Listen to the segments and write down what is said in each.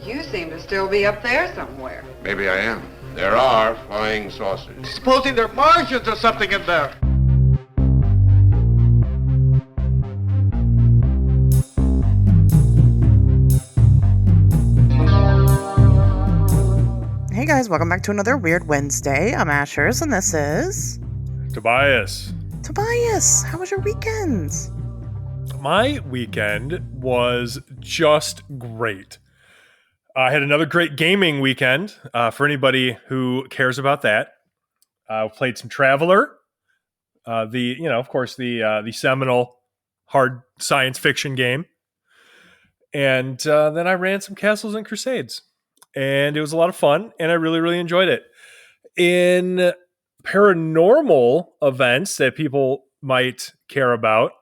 You seem to still be up there somewhere. Maybe I am. There are flying saucers. Supposing they're Martians or something in there. Hey guys, welcome back to another Weird Wednesday. I'm Asherz, and this is... Tobias. Tobias, how was your weekend? My weekend was just great. I had another great gaming weekend for anybody who cares about that. Played some Traveler, the seminal hard science fiction game, and then I ran some Castles and Crusades, and it was a lot of fun, and I really, really enjoyed it. In paranormal events that people might care about,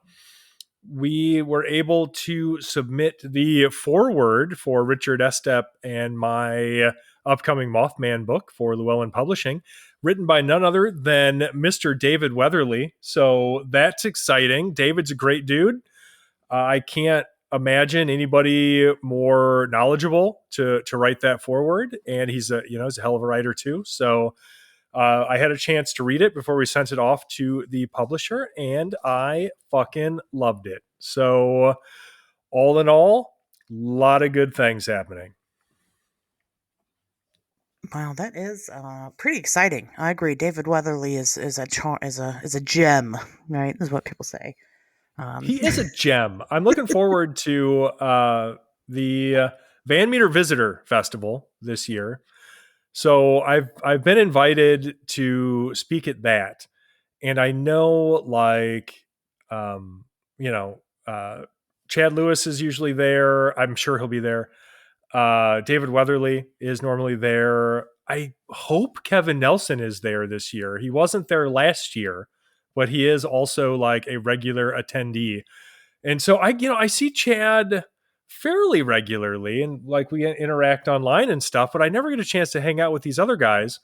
we were able to submit the foreword for Richard Estep and my upcoming Mothman book for Llewellyn Publishing, written by none other than Mr. David Weatherly. So that's exciting. David's a great dude. I can't imagine anybody more knowledgeable to write that foreword, and he's a hell of a writer too. So I had a chance to read it before we sent it off to the publisher, and I fucking loved it. So all in all, a lot of good things happening. Wow, that is pretty exciting. I agree. David Weatherly is a gem, right? Is what people say. He is a gem. I'm looking forward to the Van Meter Visitor Festival this year. So I've been invited to speak at that, and I know Chad Lewis is usually there. I'm sure he'll be there. David Weatherly is normally there. I hope Kevin Nelson is there this year. He wasn't there last year, but he is also like a regular attendee. And so I see Chad fairly regularly, and like we interact online and stuff, but I never get a chance to hang out with these other guys.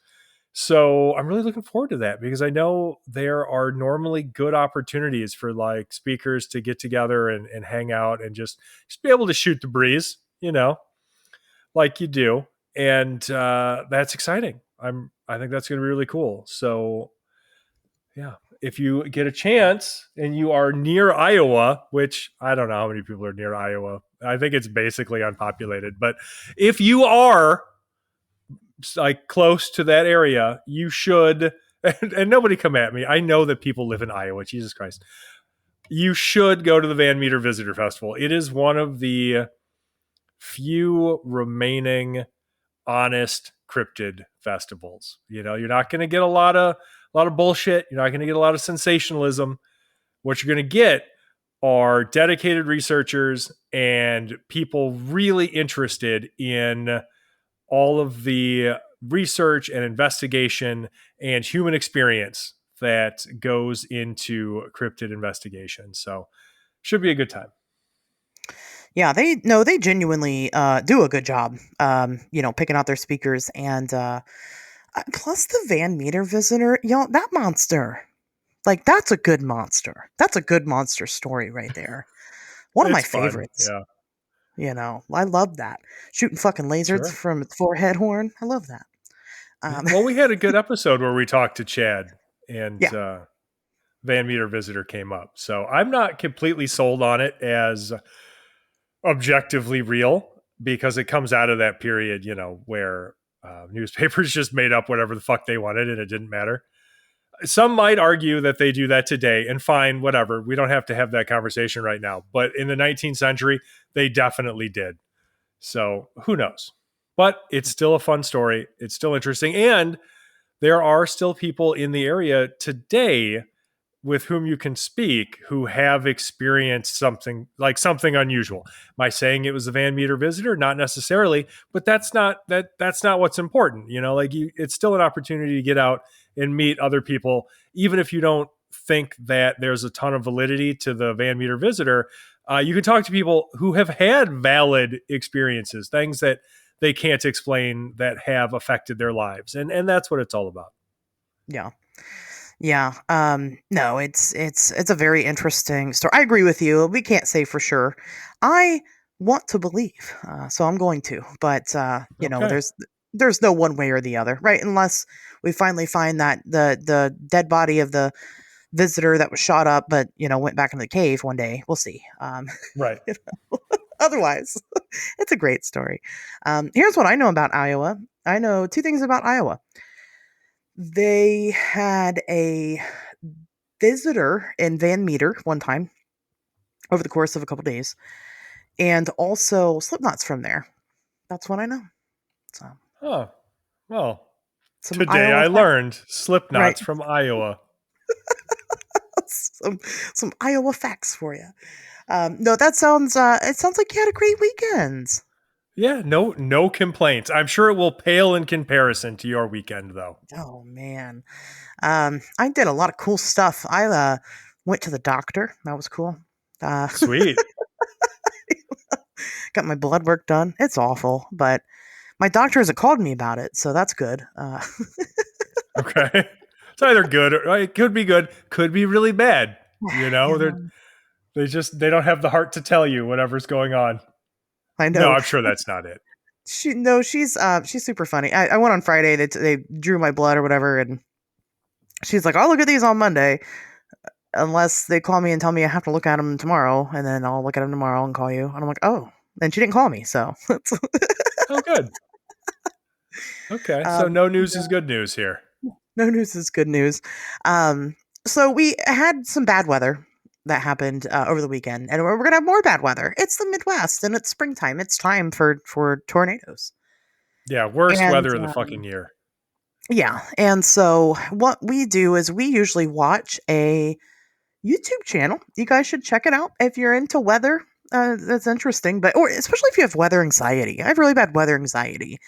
So I'm really looking forward to that, because I know there are normally good opportunities for like speakers to get together and hang out and just be able to shoot the breeze, like you do. And that's exciting. I think that's going to be really cool. So yeah, if you get a chance and you are near Iowa, which I don't know how many people are near Iowa. I think it's basically unpopulated. But if you are like close to that area, you should, and nobody come at me. I know that people live in Iowa. Jesus Christ. You should go to the Van Meter Visitor Festival. It is one of the few remaining honest cryptid festivals. You're not going to get a lot of bullshit. You're not going to get a lot of sensationalism. What you're going to get are dedicated researchers and people really interested in all of the research and investigation and human experience that goes into cryptid investigation. So should be a good time. Yeah, they genuinely do a good job, picking out their speakers. And plus the Van Meter Visitor, that monster. Like, that's a good monster. That's a good monster story right there. One of my favorites. Yeah. I love that. Shooting fucking lasers from its forehead horn. I love that. Well, we had a good episode where we talked to Chad, and Van Meter Visitor came up. So I'm not completely sold on it as objectively real, because it comes out of that period, where newspapers just made up whatever the fuck they wanted and it didn't matter. Some might argue that they do that today, and fine, whatever. We don't have to have that conversation right now. But in the 19th century, they definitely did. So who knows? But it's still a fun story. It's still interesting. And there are still people in the area today with whom you can speak who have experienced something unusual. Am I saying it was a Van Meter Visitor? Not necessarily, but that's not what's important. It's still an opportunity to get out and meet other people, even if you don't think that there's a ton of validity to the Van Meter Visitor. You can talk to people who have had valid experiences, things that they can't explain that have affected their lives. And that's what it's all about. Yeah. Yeah. No, it's a very interesting story. I agree with you. We can't say for sure. I want to believe. So I'm going to. But Okay. there's no one way or the other, right? Unless we finally find that the dead body of the visitor that was shot up, but went back into the cave one day. We'll see. Right. Otherwise, it's a great story. Here's what I know about Iowa. I know two things about Iowa. They had a visitor in Van Meter one time over the course of a couple days, and also Slipknot's from there. That's what I know. So Oh, well, some today Iowa I facts, learned right? Slipknot's from Iowa. some some Iowa facts for you. No, that sounds. It sounds like you had a great weekend. Yeah, no complaints. I'm sure it will pale in comparison to your weekend, though. Oh man, I did a lot of cool stuff. I went to the doctor. That was cool. Uh, Sweet. got my blood work done. It's awful, but my doctor hasn't called me about it, so that's good. Okay. It's either good or it could be good, could be really bad. Yeah, They don't have the heart to tell you whatever's going on. I No, know. I'm sure that's not it. She's super funny. I went on Friday. They drew my blood or whatever, and she's like, "I'll look at these on Monday, unless they call me and tell me I have to look at them tomorrow, and then I'll look at them tomorrow and call you." And I'm like, "Oh." And she didn't call me, so Oh, good. Okay, so um, no news is good news here. no news is good news. So we had some bad weather that happened over the weekend, and we're gonna have more bad weather. It's the Midwest, and it's springtime. It's time for tornadoes. Yeah, worst And weather of the fucking year. yeah, and so what we do is we usually watch a YouTube channel. You guys should check it out if you're into weather. That's interesting, but or especially if you have weather anxiety. I have really bad weather anxiety,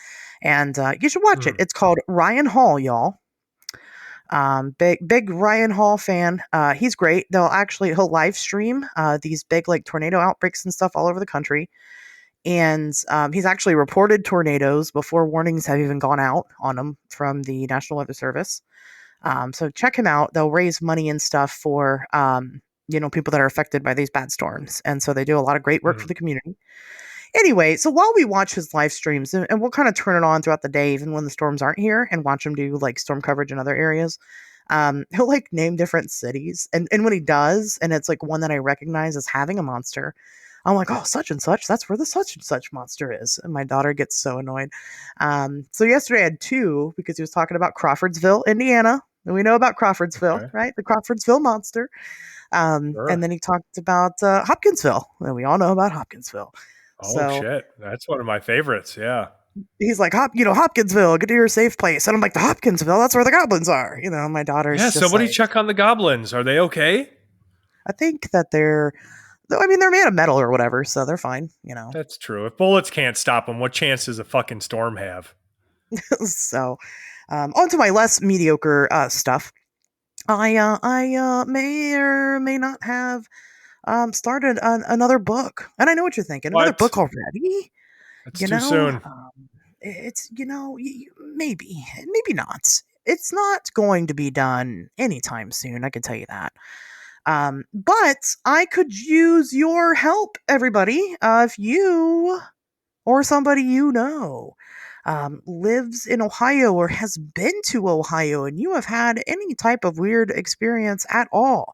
and you should watch it. Hmm. It's called Ryan Hall, y'all. Big Ryan Hall fan. He's great. He'll live stream these big like tornado outbreaks and stuff all over the country. And he's actually reported tornadoes before warnings have even gone out on them from the National Weather Service. So check him out. They'll raise money and stuff for people that are affected by these bad storms, and so they do a lot of great work for Hmm. the community. Anyway, so while we watch his live streams, and we'll kind of turn it on throughout the day, even when the storms aren't here, and watch him do like storm coverage in other areas. He'll like name different cities, and when he does, and it's like one that I recognize as having a monster, I'm like, oh, such and such, that's where the such and such monster is. And my daughter gets so annoyed. So yesterday I had two because he was talking about Crawfordsville, Indiana. And we know about Crawfordsville, Okay. right? The Crawfordsville monster. And Sure. then he talked about Hopkinsville, and we all know about Hopkinsville. Oh So shit, that's one of my favorites. Yeah. he's like, Hopkinsville, get to your safe place. And I'm like, the Hopkinsville, that's where the goblins are. My daughter's Yeah. just Somebody like, check on the goblins. Are they okay? I think that they're made of metal or whatever, so they're fine. That's true. If bullets can't stop them, what chance does a fucking storm have? So, on to my less mediocre stuff. I may or may not have started another book, and I know what you're thinking. Another What? book already? That's You too know, soon. it's maybe not. It's not going to be done anytime soon. I can tell you that. But I could use your help, everybody. If you or somebody lives in Ohio or has been to Ohio and you have had any type of weird experience at all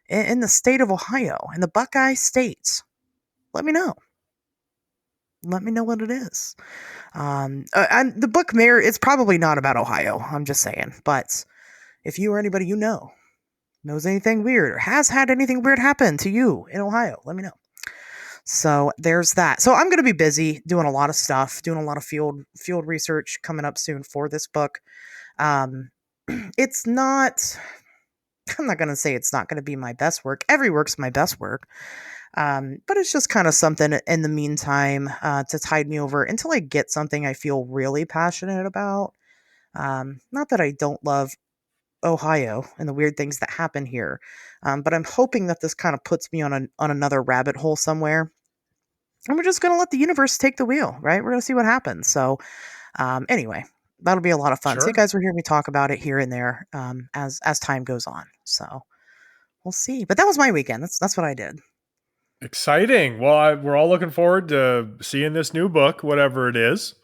in the state of Ohio, in the Buckeye State, let me know. Let me know what it is. And the book mayor, it's probably not about Ohio. I'm just saying. But if you or anybody knows anything weird or has had anything weird happen to you in Ohio, let me know. So there's that. So I'm going to be busy doing a lot of stuff, doing a lot of field research coming up soon for this book. Um, it's not. I'm not going to say it's not going to be my best work. Every work's my best work. But it's just kind of something in the meantime to tide me over until I get something I feel really passionate about. Not that I don't love Ohio and the weird things that happen here, but I'm hoping that this kind of puts me on another rabbit hole somewhere. And we're just going to let the universe take the wheel, right? We're going to see what happens. So, anyway, that'll be a lot of fun. So, you Sure. guys will hear me talk about it here and there as time goes on. So, we'll see. But that was my weekend. That's what I did. Exciting. Well, we're all looking forward to seeing this new book, whatever it is.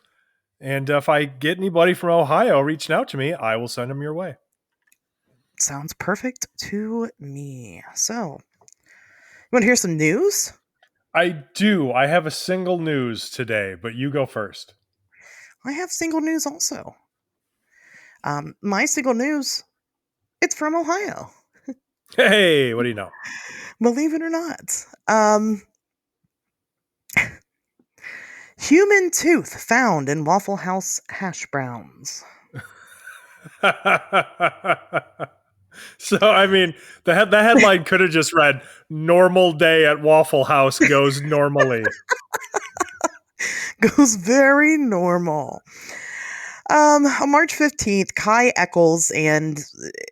And if I get anybody from Ohio reaching out to me, I will send them your way. Sounds perfect to me. So, you want to hear some news? I do. I have a single news today, but you go first. I have single news also. My single news, it's from Ohio. Hey, what do you know? Believe it or not. Human tooth found in Waffle House hash browns. So, I mean, the headline could have just read, "Normal day at Waffle House goes normally." Goes very normal. On March 15th, Kai Eccles and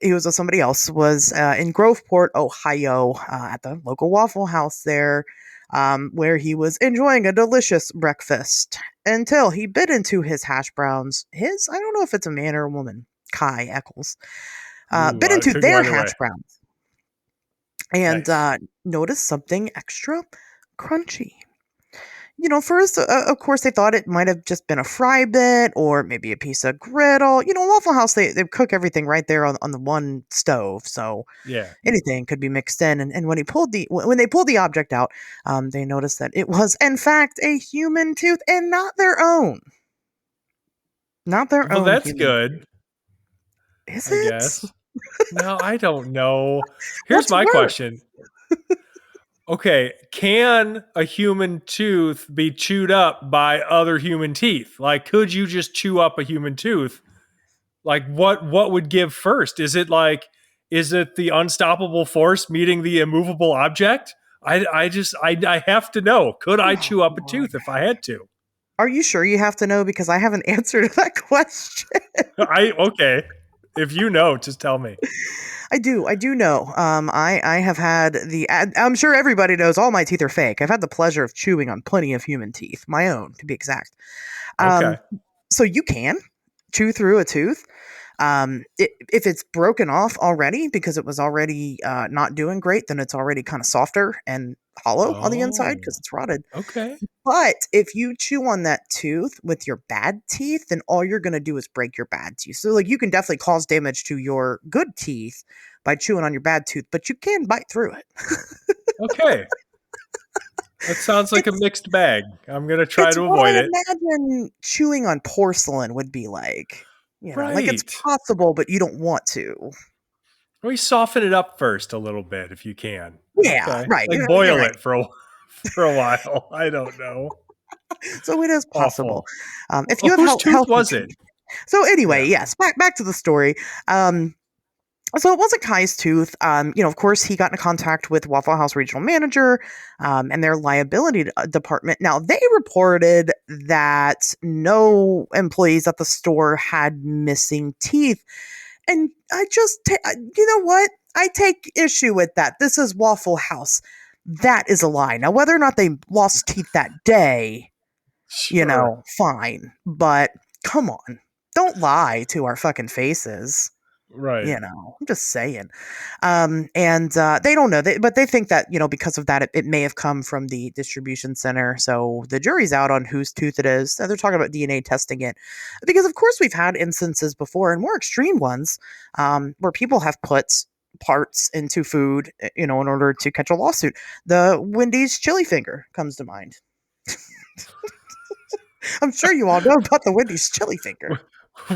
he was with somebody else was in Groveport, Ohio, at the local Waffle House there, where he was enjoying a delicious breakfast until he bit into his hash browns. I don't know if it's a man or a woman, Kai Eccles, bit It into could go their either way. hash browns and Nice. noticed something extra crunchy. First, of course, they thought it might have just been a fry bit or maybe a piece of griddle. Waffle House, they cook everything right there on the one stove, so Yeah. anything could be mixed in. And when they pulled the object out, they noticed that it was, in fact, a human tooth and not their own. Not their Well, own that's human. good, Is I it? guess. No, I don't know. Here's What's my worse? question. Okay, can a human tooth be chewed up by other human teeth? Like, could you just chew up a human tooth? Like, what would give first? Is it the unstoppable force meeting the immovable object? I have to know. Could I Oh, chew up a God. tooth if I had to? Are you sure you have to know? Because I have an answer to that question. Okay. If you know, just tell me. I do know. I have had I'm sure everybody knows all my teeth are fake. I've had the pleasure of chewing on plenty of human teeth, my own to be exact. Okay. So you can chew through a tooth. If it's broken off already because it was already not doing great, then it's already kind of softer and hollow on the inside Oh, because it's rotted. okay. But if you chew on that tooth with your bad teeth, then all you're going to do is break your bad teeth. So, like, you can definitely cause damage to your good teeth by chewing on your bad tooth, but you can bite through it. Okay. That sounds like a It's mixed bag. I'm going to try it's to what avoid I it. imagine chewing on porcelain would be like. Like it's Right. possible, but you don't want to. We soften it up first a little bit if you can. Yeah, Okay. right. Like You're boil right. it for a while. I don't know. So it is possible. Awful. If you have Whose tooth healthy was teeth. it? So anyway, Yeah. yes, back to the story. So it wasn't Kai's tooth. Of course, he got into contact with Waffle House regional manager and their liability department. Now, they reported that no employees at the store had missing teeth. And you know what? I take issue with that. This is Waffle House. That is a lie. Now, whether or not they lost teeth that day, Sure. fine. But come on. Don't lie to our fucking faces. Right. I'm just saying. And they don't know, but they think that, because of that, it may have come from the distribution center. So the jury's out on whose tooth it is. They're talking about DNA testing it. Because, of course, we've had instances before and more extreme ones where people have put parts into food, in order to catch a lawsuit. The Wendy's chili finger comes to mind. I'm sure you all know about the Wendy's chili finger.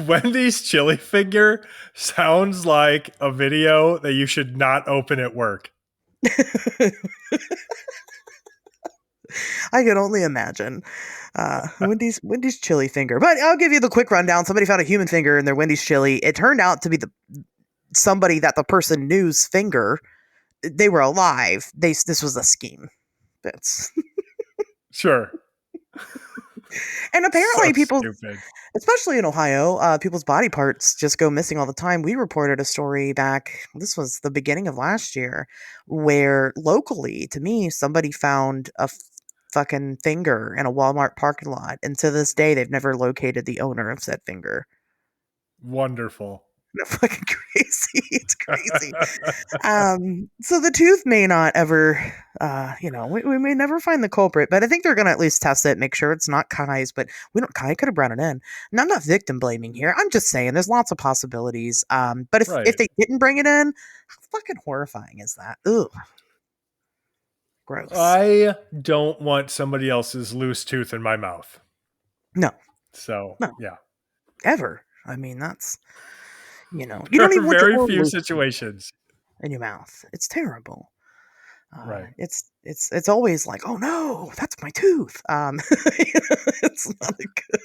Wendy's chili finger sounds like a video that you should not open at work. I can only imagine. Wendy's chili finger. But I'll give you the quick rundown. Somebody found a human finger in their Wendy's chili. It turned out to be somebody that the person knew's finger. They were alive. This was a scheme. That's Sure. and apparently So people, stupid. especially in Ohio, people's body parts just go missing all the time. We reported a story back. This was the beginning of last year, where locally to me somebody found a fucking finger in a Walmart parking lot, and to this day they've never located the owner of said finger. Wonderful. Isn't that fucking It's crazy. So the tooth may not ever, we may never find the culprit, but I think they're going to at least test it, make sure it's not Kai's, but Kai could have brought it in. And I'm not victim blaming here. I'm just saying there's lots of possibilities. But if Right. they didn't bring it in, how fucking horrifying is that? Ugh. Gross. I don't want somebody else's loose tooth in my mouth. No. So, No. yeah. Ever. I mean, that's, you don't There even are want very your own few loose situations. in your mouth. It's terrible. Right. It's always like, oh no, that's my tooth. It's not a good.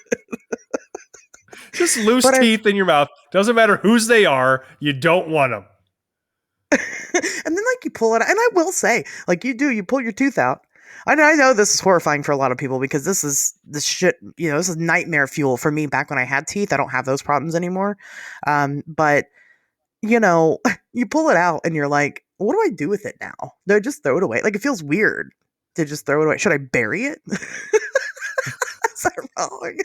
Just loose But teeth in your mouth. Doesn't matter whose they are. You don't want them. and then like you pull it, and I will say, like you pull your tooth out. I know this is horrifying for a lot of people because this shit, this is nightmare fuel for me back when I had teeth. I don't have those problems anymore. But you pull it out and you're like, what do I do with it now? Do I just throw it away? Like, it feels weird to just throw it away. Should I bury it? Is that wrong?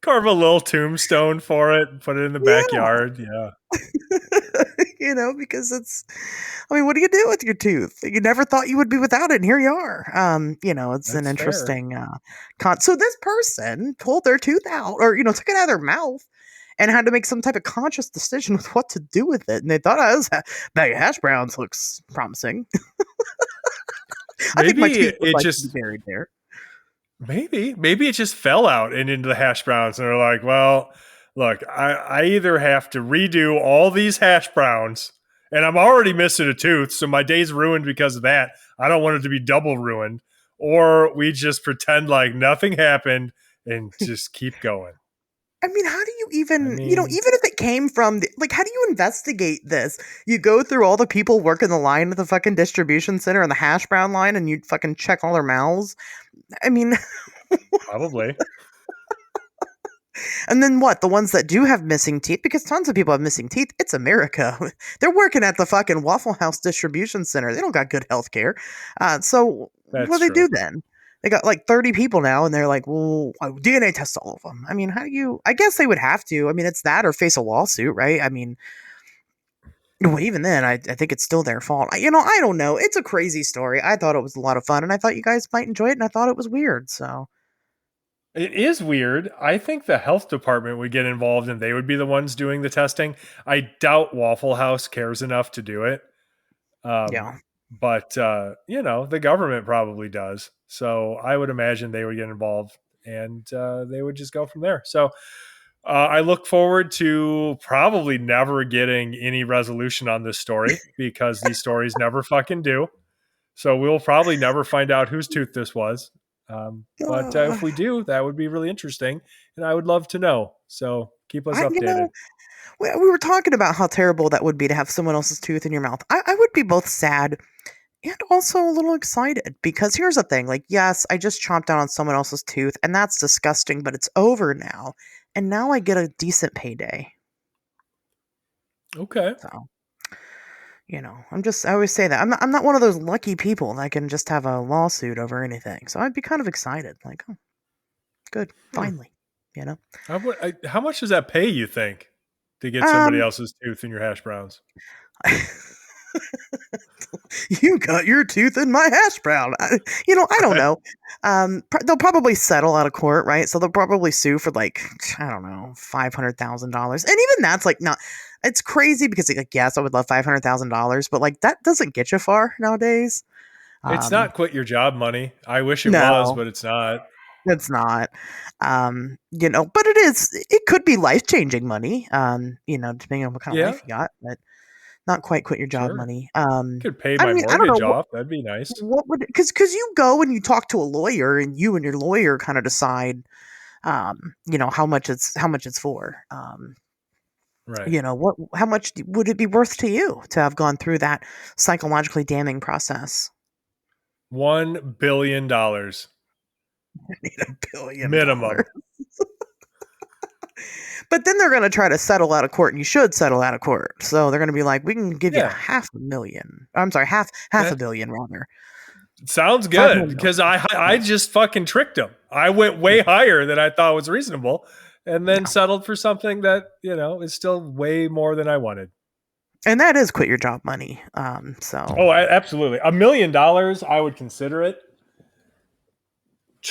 Carve a little tombstone for it, put it in the backyard. Yeah. Because what do you do with your tooth? You never thought you would be without it, and here you are. It's an That's interesting so this person pulled their tooth out, or took it out of their mouth and had to make some type of conscious decision with what to do with it. And they thought, this bag of hash browns looks promising. I think my tooth would to be buried there. Maybe it just fell out and into the hash browns. And they're like, well, look, I either have to redo all these hash browns, and I'm already missing a tooth, so my day's ruined because of that. I don't want it to be double ruined. Or we just pretend like nothing happened and just keep going. How do you even, even if it came from, how do you investigate this? You go through all the people working the line at the fucking distribution center and the hash brown line, and you fucking check all their mouths. Probably. And then what? The ones that do have missing teeth, because tons of people have missing teeth. It's America. They're working at the fucking Waffle House distribution center. They don't got good health care. So That's what do they true. do then? They got like 30 people now, and they're like, well, DNA test all of them. How do you, I guess they would have to. It's that or face a lawsuit, right? Well, even then, I think it's still their fault. I don't know. It's a crazy story. I thought it was a lot of fun, and I thought you guys might enjoy it, and I thought it was weird, so. It is weird. I think the health department would get involved and they would be the ones doing the testing. I doubt Waffle House cares enough to do it. Yeah. But, the government probably does. So I would imagine they would get involved and they would just go from there. So I look forward to probably never getting any resolution on this story because these stories never fucking do. So we'll probably never find out whose tooth this was. But if we do, that would be really interesting. And I would love to know. So keep us updated. We were talking about how terrible that would be to have someone else's tooth in your mouth. I would be both sad and also a little excited because here's the thing. Like, yes, I just chomped down on someone else's tooth and that's disgusting, but it's over now. And now I get a decent payday. Okay. So, I always say that. I'm not one of those lucky people that can just have a lawsuit over anything. So I'd be kind of excited. Like, oh, good. Finally, How much does that pay, you think, to get somebody else's tooth in your hash browns? You got your tooth in my hash brown. I don't know. They'll probably settle out of court, right? So they'll probably sue for like, I don't know, $500,000. And even that's like not, it's crazy because like, yes, I would love $500,000, but like that doesn't get you far nowadays. It's not quit your job money. I wish it was, but it's not. It's not. But it could be life-changing money, depending on what kind of life you got, but not quite quit your job money. Could pay my mortgage off. That'd be nice. What would, because you go and you talk to a lawyer and you and your lawyer kind of decide, how much it's for. Right. How much would it be worth to you to have gone through that psychologically damning process? $1 billion. I need $1 billion minimum. But then they're going to try to settle out of court, and you should settle out of court. So they're going to be like, we can give you $500,000. I'm sorry, half a billion rather. Sounds good because I just fucking tricked them. I went way higher than I thought was reasonable, and then settled for something that, is still way more than I wanted. And that is quit your job money. So. Oh, absolutely. $1 million, I would consider it.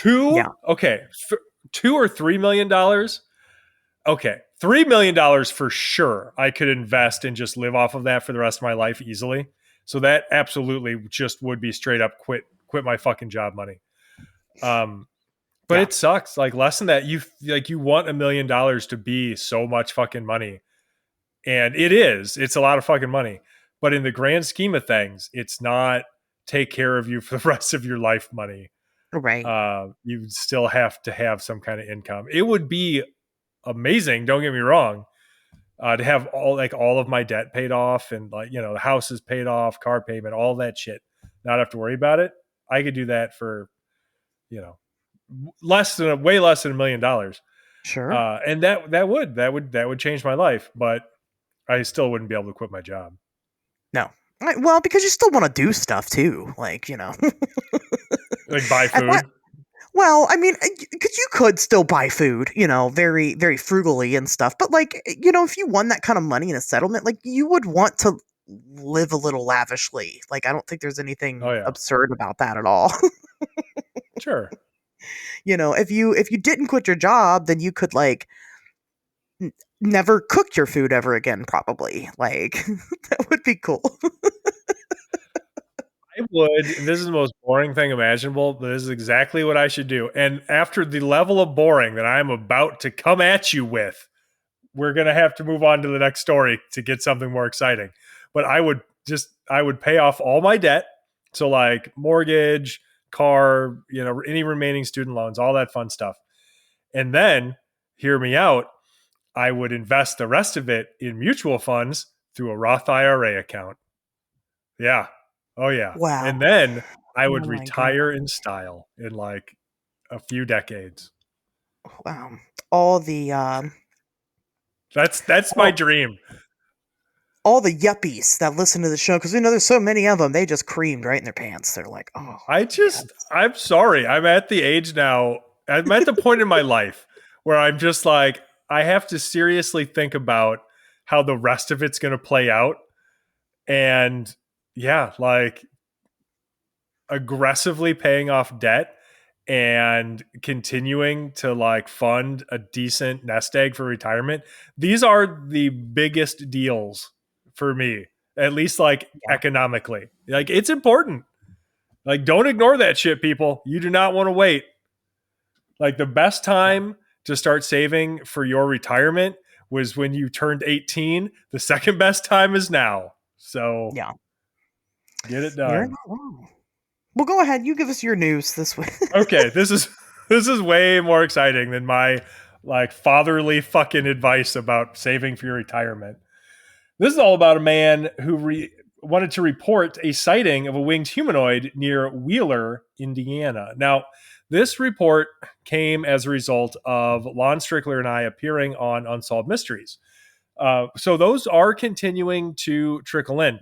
Okay. $2 or $3 million. Okay. $3 million for sure. I could invest and just live off of that for the rest of my life easily. So that absolutely just would be straight up quit my fucking job money. But it sucks. Like less than that, you want $1 million to be so much fucking money. And it's a lot of fucking money. But in the grand scheme of things, it's not take care of you for the rest of your life money. Right. You still have to have some kind of income. It would be amazing, don't get me wrong, to have all of my debt paid off and the house is paid off, car payment, all that shit. Not have to worry about it. I could do that for, way less than $1 million. Sure. And that would change my life, but I still wouldn't be able to quit my job. No. Well, because you still want to do stuff too. Like buy food. Well, I mean, because you could still buy food, very, very frugally and stuff. But if you won that kind of money in a settlement, you would want to live a little lavishly. I don't think there's anything absurd about that at all. Sure. If you didn't quit your job, then you could never cook your food ever again, probably. That would be cool. I would. This is the most boring thing imaginable, but this is exactly what I should do. And after the level of boring that I'm about to come at you with, we're going to have to move on to the next story to get something more exciting. But I would pay off all my debt. So mortgage, car, any remaining student loans, all that fun stuff. And then, hear me out, I would invest the rest of it in mutual funds through a Roth IRA account. Yeah. Oh, yeah. Wow. And then I would retire in style in a few decades. Wow. All the... That's my dream. All the yuppies that listen to the show, because there's so many of them, they just creamed right in their pants. They're like, oh. I'm sorry. I'm at the age now. I'm at the point in my life where I'm just I have to seriously think about how the rest of it's going to play out. And yeah, aggressively paying off debt and continuing to fund a decent nest egg for retirement. These are the biggest deals for me, at least economically. It's important. Don't ignore that shit, people. You do not want to wait. The best time to start saving for your retirement was when you turned 18. The second best time is now. So yeah, get it done. You're not wrong. Well, go ahead. You give us your news this week. Okay, this is way more exciting than my fatherly fucking advice about saving for your retirement. This is all about a man who wanted to report a sighting of a winged humanoid near Wheeler, Indiana. Now, this report came as a result of Lon Strickler and I appearing on Unsolved Mysteries. So those are continuing to trickle in.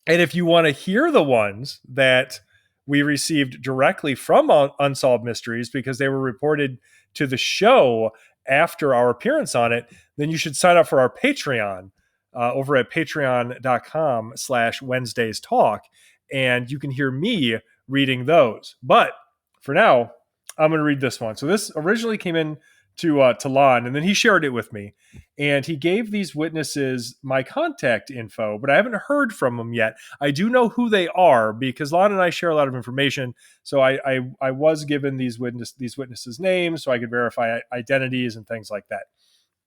And if you want to hear the ones that we received directly from Unsolved Mysteries, because they were reported to the show after our appearance on it, then you should sign up for our Patreon over at patreon.com/Wednesdays Talk. And you can hear me reading those. But for now, I'm going to read this one. So this originally came in to Lon, and then he shared it with me. And he gave these witnesses my contact info, but I haven't heard from them yet. I do know who they are because Lon and I share a lot of information. So I was given these witnesses' names so I could verify identities and things like that.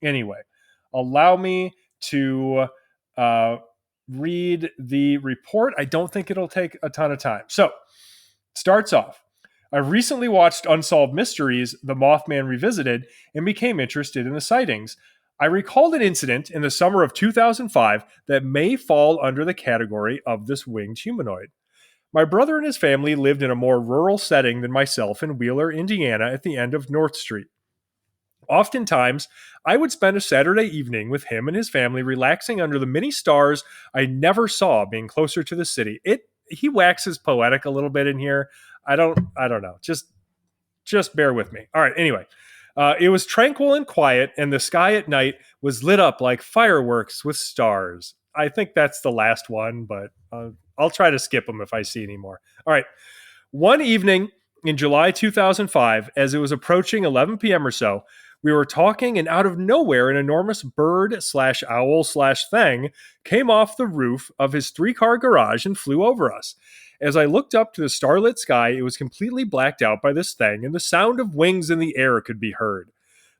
Anyway, allow me to read the report. I don't think it'll take a ton of time. So, starts off. I recently watched Unsolved Mysteries, The Mothman Revisited, and became interested in the sightings. I recalled an incident in the summer of 2005 that may fall under the category of this winged humanoid. My brother and his family lived in a more rural setting than myself in Wheeler, Indiana at the end of North Street. Oftentimes, I would spend a Saturday evening with him and his family relaxing under the many stars I never saw being closer to the city. He waxes poetic a little bit in here. I don't know. Just bear with me. All right. Anyway, It was tranquil and quiet, and the sky at night was lit up like fireworks with stars. I think that's the last one, but I'll try to skip them if I see any more. All right. One evening in July 2005, as it was approaching 11 p.m. or so, we were talking, and out of nowhere, an enormous bird/owl/thing came off the roof of his 3-car garage and flew over us. As I looked up to the starlit sky, it was completely blacked out by this thing, and the sound of wings in the air could be heard.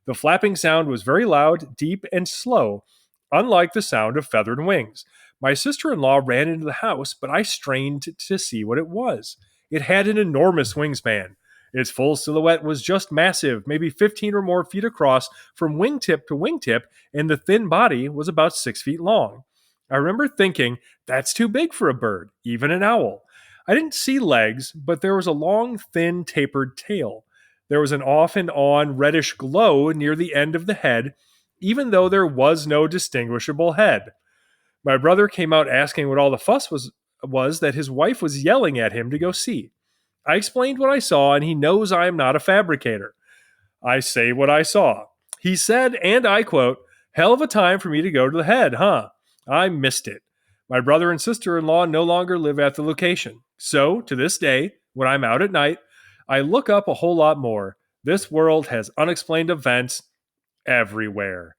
The flapping sound was very loud, deep, and slow, unlike the sound of feathered wings. My sister-in-law ran into the house, but I strained to see what it was. It had an enormous wingspan. Its full silhouette was just massive, maybe 15 or more feet across from wingtip to wingtip, and the thin body was about 6 feet long. I remember thinking, that's too big for a bird, even an owl. I didn't see legs, but there was a long, thin, tapered tail. There was an off and on reddish glow near the end of the head, even though there was no distinguishable head. My brother came out asking what all the fuss was that his wife was yelling at him to go see. I explained what I saw, and he knows I am not a fabricator. I say what I saw. He said, and I quote, "Hell of a time for me to go to the head, huh? I missed it." My brother and sister-in-law no longer live at the location. So, to this day, when I'm out at night, I look up a whole lot more. This world has unexplained events everywhere.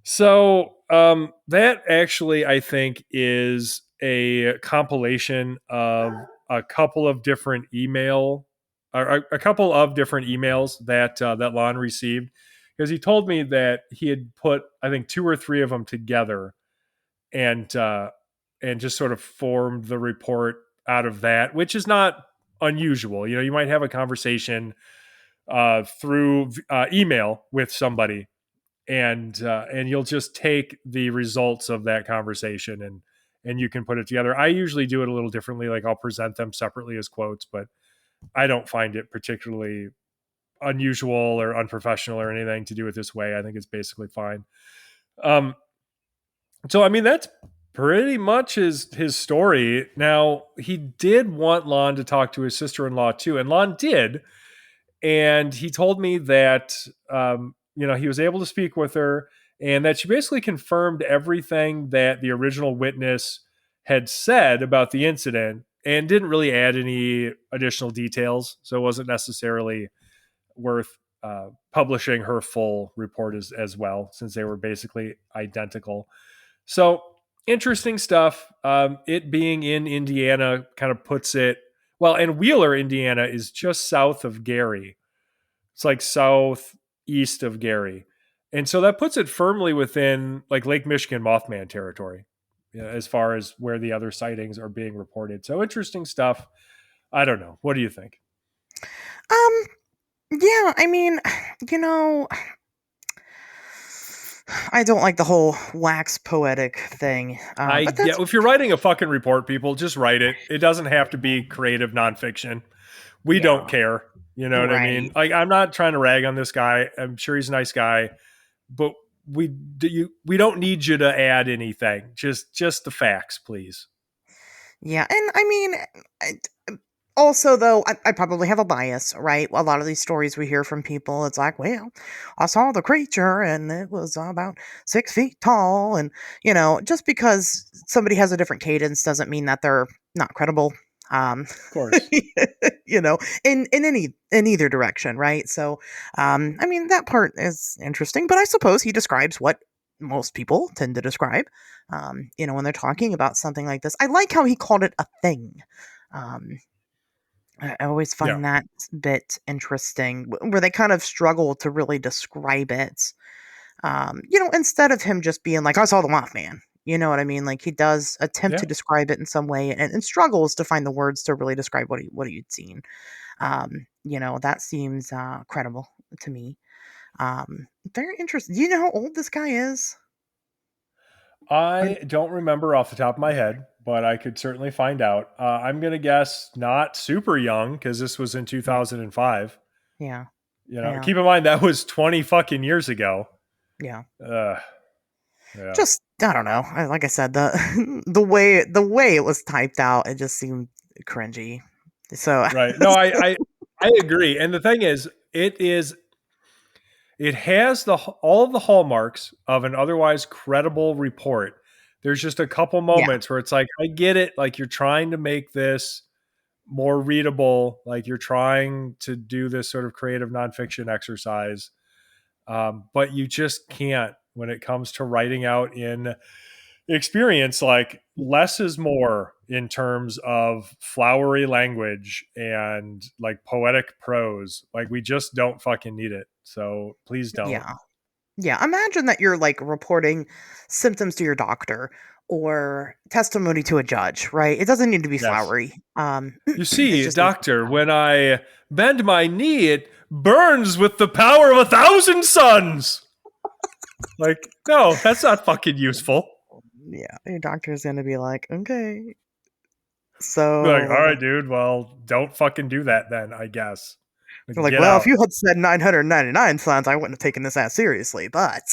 So, that actually, I think, is a compilation of a couple of different emails that Lon received, because he told me that he had put, I think, 2 or 3 of them together and just sort of formed the report out of that, which is not unusual. You know, you might have a conversation through email with somebody, and you'll just take the results of that conversation and you can put it together. I usually do it a little differently. Like, I'll present them separately as quotes, but I don't find it particularly unusual or unprofessional or anything to do it this way. I think it's basically fine. So, I mean, that's pretty much his story. Now, he did want Lon to talk to his sister-in-law too, and Lon did. And he told me that, he was able to speak with her, and that she basically confirmed everything that the original witness had said about the incident and didn't really add any additional details. So it wasn't necessarily worth publishing her full report as well, since they were basically identical. So interesting stuff. It being in Indiana kind of puts it, well, and Wheeler, Indiana is just south of Gary. It's like southeast of Gary. And so that puts it firmly within like Lake Michigan Mothman territory, as far as where the other sightings are being reported. So interesting stuff. I don't know. What do you think? Yeah, I mean, I don't like the whole wax poetic thing. If you're writing a fucking report, people, just write it. It doesn't have to be creative nonfiction. We don't care. You know what I mean? Like, I'm not trying to rag on this guy. I'm sure he's a nice guy, but we don't need you to add anything. Just the facts, please. Yeah, and I mean, also, though, I probably have a bias, right? A lot of these stories we hear from people, it's like, well, I saw the creature and it was about 6 feet tall. And, just because somebody has a different cadence doesn't mean that they're not credible. Of course. In either direction, right? So, I mean, that part is interesting, but I suppose he describes what most people tend to describe, when they're talking about something like this. I like how he called it a thing. I always find that bit interesting, where they kind of struggle to really describe it. Instead of him just being like, I saw the Mothman. You know what I mean? Like, he does attempt to describe it in some way and struggles to find the words to really describe what he'd seen. That seems credible to me. Very interesting. Do you know how old this guy is? I don't remember off the top of my head, but I could certainly find out. I'm going to guess not super young, because this was in 2005. Yeah. Keep in mind that was 20 fucking years ago. Yeah. Yeah. Just, I don't know. Like I said, the way it was typed out, it just seemed cringy. So right. No, I agree. And the thing is, it is It has all of the hallmarks of an otherwise credible report. There's just a couple moments where it's like, I get it. Like, you're trying to make this more readable. Like, you're trying to do this sort of creative nonfiction exercise. But you just can't when it comes to writing out in experience. Like, less is more in terms of flowery language and like poetic prose. Like, we just don't fucking need it. So please don't. Yeah. Imagine that you're like reporting symptoms to your doctor or testimony to a judge, right? It doesn't need to be flowery. You see, doctor, when I bend my knee, it burns with the power of 1,000 suns. Like, no, that's not fucking useful. Yeah, your doctor's gonna be like, okay. So like, all right, dude, well, don't fucking do that then, I guess. They're like, well, if you had said 999 suns, I wouldn't have taken this as seriously, but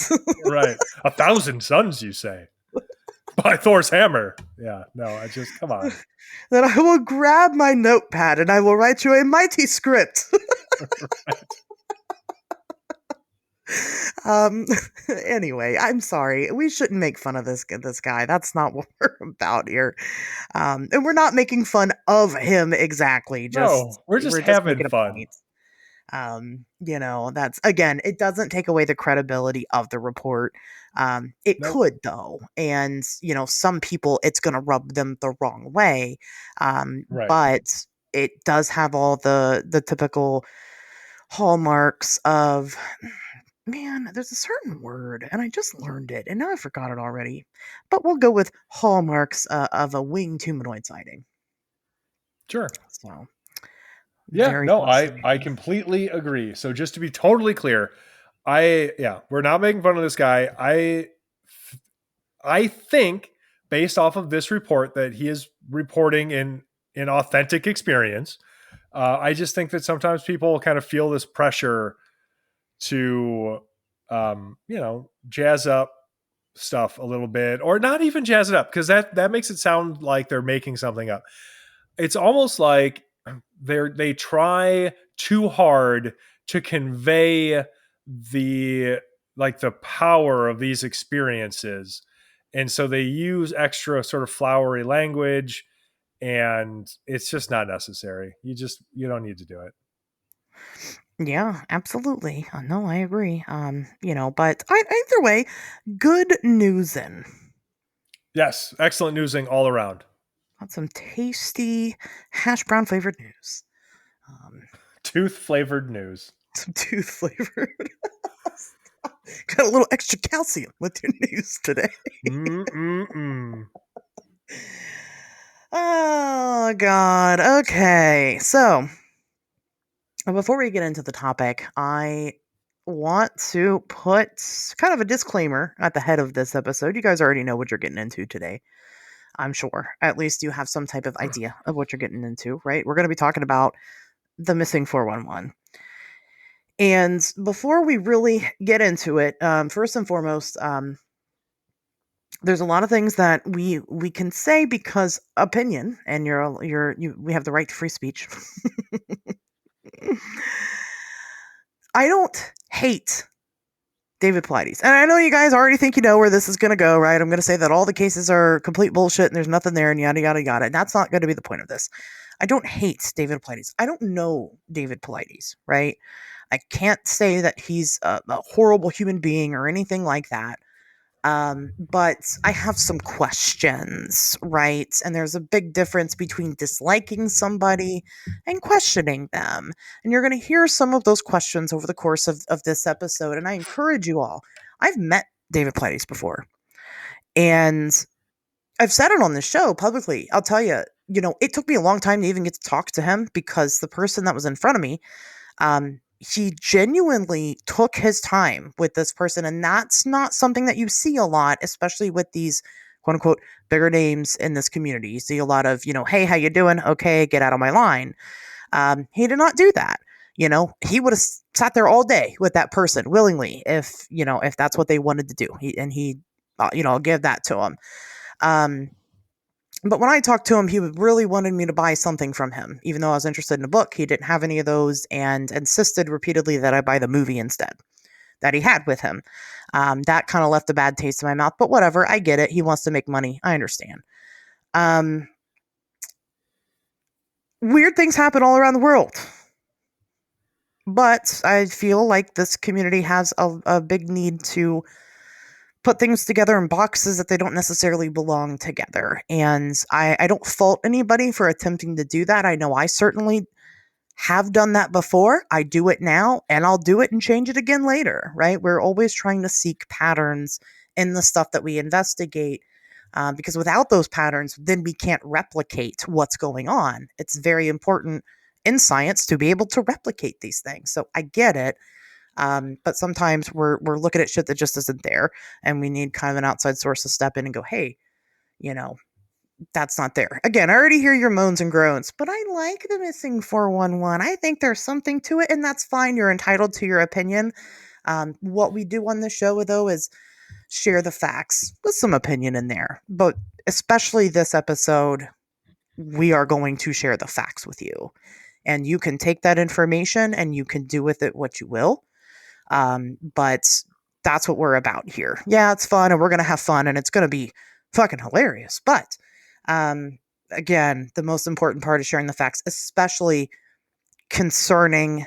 right. 1,000 suns, you say. By Thor's hammer. Yeah, no, I just, come on. Then I will grab my notepad and I will write you a mighty script. Anyway, I'm sorry. We shouldn't make fun of this guy. That's not what we're about here. And we're not making fun of him exactly. We're just having fun. That's, again, it doesn't take away the credibility of the report. It could though. And, some people, it's going to rub them the wrong way. But it does have all the typical hallmarks of, man, there's a certain word and I just learned it and now I forgot it already, but we'll go with hallmarks of a winged humanoid sighting. Sure. So I completely agree. So just to be totally clear, we're not making fun of this guy. I think based off of this report that he is reporting in authentic experience. I just think that sometimes people kind of feel this pressure to, jazz up stuff a little bit, or not even jazz it up, because that makes it sound like they're making something up. It's almost like they try too hard to convey the power of these experiences. And so they use extra sort of flowery language, and it's just not necessary. You don't need to do it. Yeah, absolutely. No, I agree. But either way, good newsing. Yes, excellent newsing all around. Got some tasty hash brown flavored news. Tooth flavored news. Some tooth flavored. Got a little extra calcium with your news today. Oh, God. Okay, so before we get into the topic, I want to put kind of a disclaimer at the head of this episode. You guys already know what you're getting into today, I'm sure. At least you have some type of idea of what you're getting into, right? We're going to be talking about the missing 411. And before we really get into it, first and foremost, there's a lot of things that we can say because opinion, and we have the right to free speech. I don't hate David Paulides. And I know you guys already think you know where this is going to go, right? I'm going to say that all the cases are complete bullshit and there's nothing there and yada, yada, yada. That's not going to be the point of this. I don't hate David Paulides. I don't know David Paulides, right? I can't say that he's a horrible human being or anything like that. But I have some questions, right? And there's a big difference between disliking somebody and questioning them. And you're going to hear some of those questions over the course of this episode. And I encourage you all. I've met David Paulides before. And I've said it on the show publicly. I'll tell you, it took me a long time to even get to talk to him because the person that was in front of me, he genuinely took his time with this person. And that's not something that you see a lot, especially with these quote unquote bigger names in this community. You see a lot of, hey, how you doing? Okay, get out of my line. He did not do that. He would have sat there all day with that person willingly if that's what they wanted to do. I'll give that to him. But when I talked to him, he really wanted me to buy something from him. Even though I was interested in a book, he didn't have any of those and insisted repeatedly that I buy the movie instead. that he had with him. That kind of left a bad taste in my mouth, but whatever. I get it. He wants to make money. I understand. Weird things happen all around the world. But I feel like this community has a big need to put things together in boxes that they don't necessarily belong together. And I don't fault anybody for attempting to do that. I know I certainly have done that before. I do it now, and I'll do it and change it again later, right? We're always trying to seek patterns in the stuff that we investigate. Because without those patterns, then we can't replicate what's going on. It's very important in science to be able to replicate these things. So I get it. But sometimes we're looking at shit that just isn't there, and we need kind of an outside source to step in and go, hey, that's not there. Again, I already hear your moans and groans, but I like the missing 411. I think there's something to it, and that's fine. You're entitled to your opinion. What we do on the show, though, is share the facts with some opinion in there. But especially this episode, we are going to share the facts with you. And you can take that information and you can do with it what you will. But that's what we're about here. Yeah, it's fun, and we're going to have fun, and it's going to be fucking hilarious. But again, the most important part is sharing the facts, especially concerning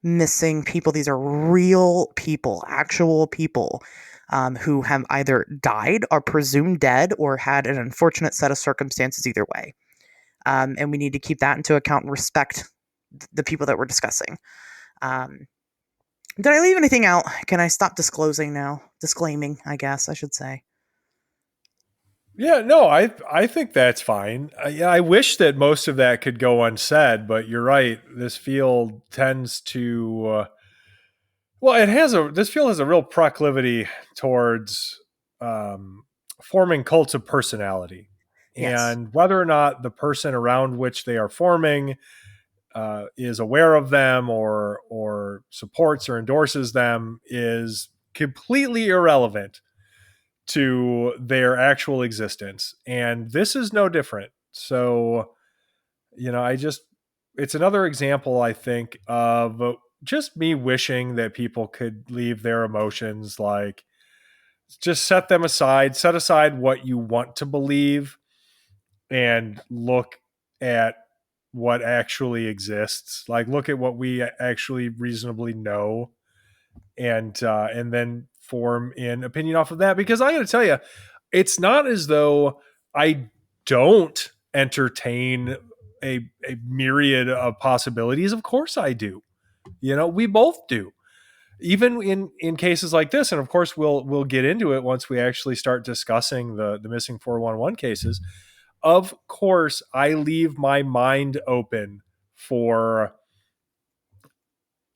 missing people. These are real people, actual people who have either died, are presumed dead, or had an unfortunate set of circumstances either way. And we need to keep that into account and respect the people that we're discussing. Did I leave anything out? Can I stop disclosing now? Disclaiming, I guess I should say. Yeah, no, I think that's fine. I wish that most of that could go unsaid, but you're right. This field tends to, this field has a real proclivity towards forming cults of personality. Yes. And whether or not the person around which they are forming is aware of them or supports or endorses them is completely irrelevant to their actual existence. And this is no different. So, it's another example, I think, of just me wishing that people could leave their emotions, like just set them aside, set aside what you want to believe, and look at what actually exists. Like, look at what we actually reasonably know, and then form an opinion off of that. Because I got to tell you, it's not as though I don't entertain a myriad of possibilities. Of course I do. We both do. Even in cases like this, and of course we'll get into it once we actually start discussing the missing 411 cases. Of course, I leave my mind open for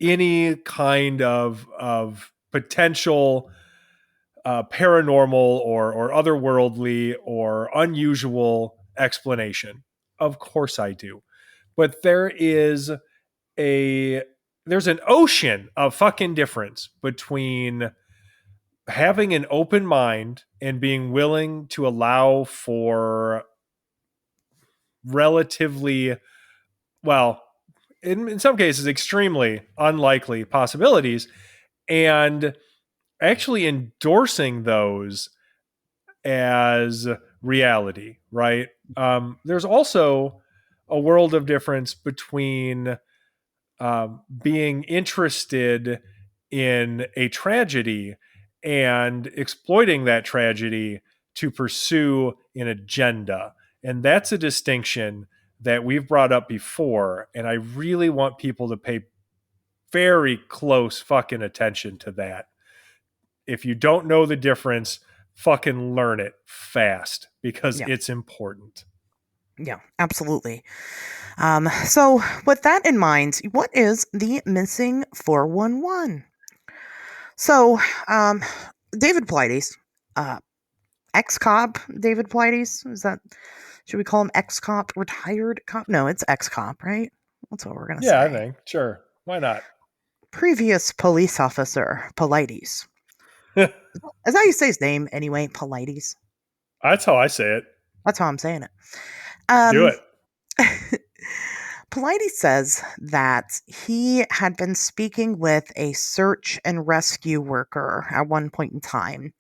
any kind of potential paranormal or otherworldly or unusual explanation. Of course I do. But there's an ocean of fucking difference between having an open mind and being willing to allow for relatively, in some cases, extremely unlikely possibilities, and actually endorsing those as reality, right? There's also a world of difference between being interested in a tragedy and exploiting that tragedy to pursue an agenda. And that's a distinction that we've brought up before. And I really want people to pay very close fucking attention to that. If you don't know the difference, fucking learn it fast, because it's important. Yeah, absolutely. So with that in mind, what is the missing 411? So, David Paulides, ex-cop David Paulides, should we call him ex-cop, retired cop? No, it's ex-cop, right? That's what we're going to say. Yeah, I think. Sure. Why not? Previous police officer, Paulides. Is that how you say his name anyway, Paulides? That's how I say it. That's how I'm saying it. Do it. Paulides says that he had been speaking with a search and rescue worker at one point in time.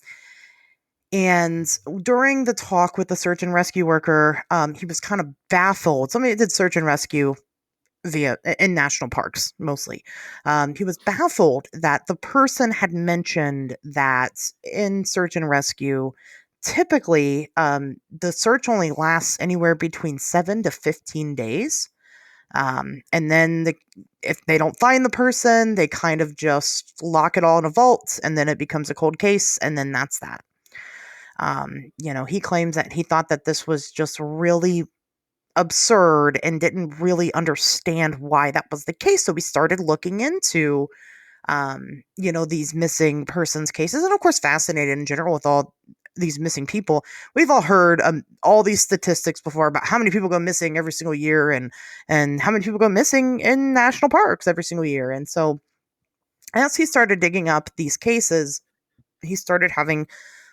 And during the talk with the search and rescue worker, he was kind of baffled. Somebody that did search and rescue in national parks mostly. He was baffled that the person had mentioned that in search and rescue, typically the search only lasts anywhere between 7 to 15 days. And then if they don't find the person, they kind of just lock it all in a vault, and then it becomes a cold case, and then that's that. He claims that he thought that this was just really absurd and didn't really understand why that was the case. So we started looking into, these missing persons cases, and of course, fascinated in general with all these missing people. We've all heard all these statistics before about how many people go missing every single year, and how many people go missing in national parks every single year. And so, as he started digging up these cases, he started having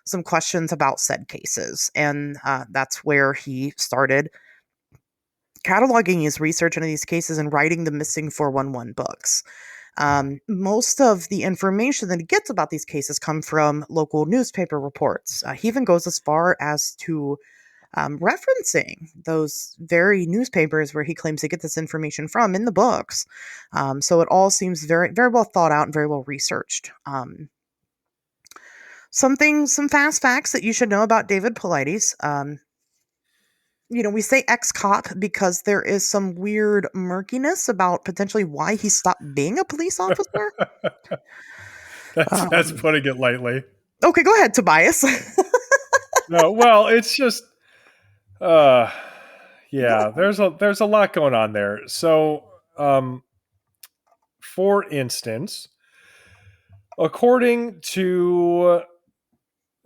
some questions about said cases, and that's where he started cataloging his research into these cases and writing the Missing 411 books. Most of the information that he gets about these cases come from local newspaper reports. He even goes as far as to referencing those very newspapers where he claims to get this information from in the books. So it all seems very, very well thought out and very well researched. Some fast facts that you should know about David Paulides. We say ex-cop because there is some weird murkiness about potentially why he stopped being a police officer. That's putting it lightly. Okay, go ahead, Tobias. No, well, it's just, there's a lot going on there. So, for instance, according to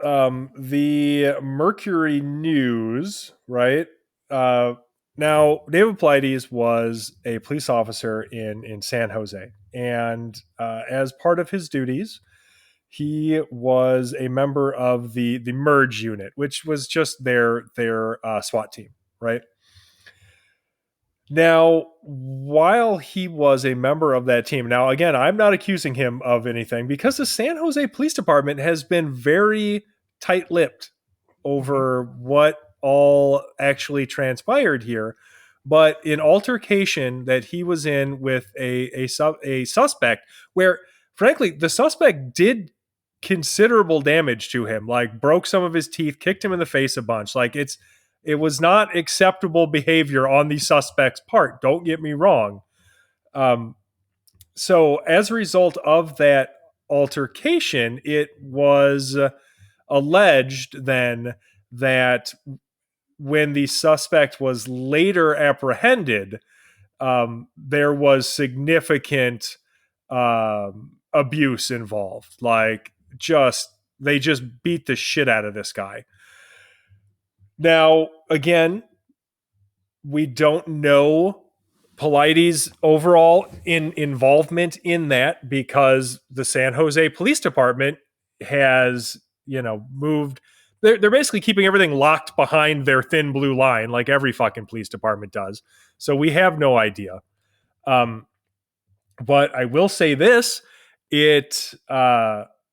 the Mercury News, right? Now, David Paulides was a police officer in San Jose, and as part of his duties, he was a member of the Merge unit, which was just their SWAT team, right? Now, while he was a member of that team, now again, I'm not accusing him of anything because the San Jose Police Department has been very tight-lipped over what all actually transpired here. But an altercation that he was in with a suspect, where frankly the suspect did considerable damage to him, like broke some of his teeth, kicked him in the face a bunch. Like it was not acceptable behavior on the suspect's part. Don't get me wrong. So as a result of that altercation, it was alleged then that when the suspect was later apprehended, there was significant abuse involved. Like they just beat the shit out of this guy. Now, again, we don't know Paulides' overall involvement in that because the San Jose Police Department has, moved. They're basically keeping everything locked behind their thin blue line, like every fucking police department does. So we have no idea. But I will say this: it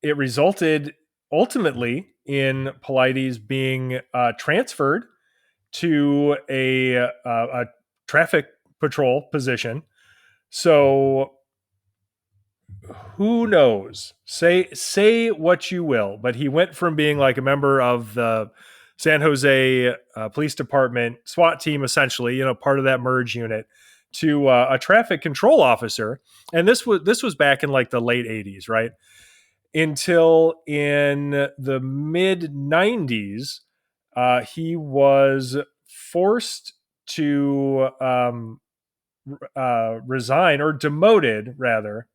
resulted ultimately in Paulides being transferred to a traffic patrol position. So who knows? Say what you will, but he went from being like a member of the San Jose Police Department SWAT team, essentially, part of that Merge unit, to a traffic control officer. And this was back in like the late 80s, right? Until in the mid 90s, he was forced to resign, or demoted rather.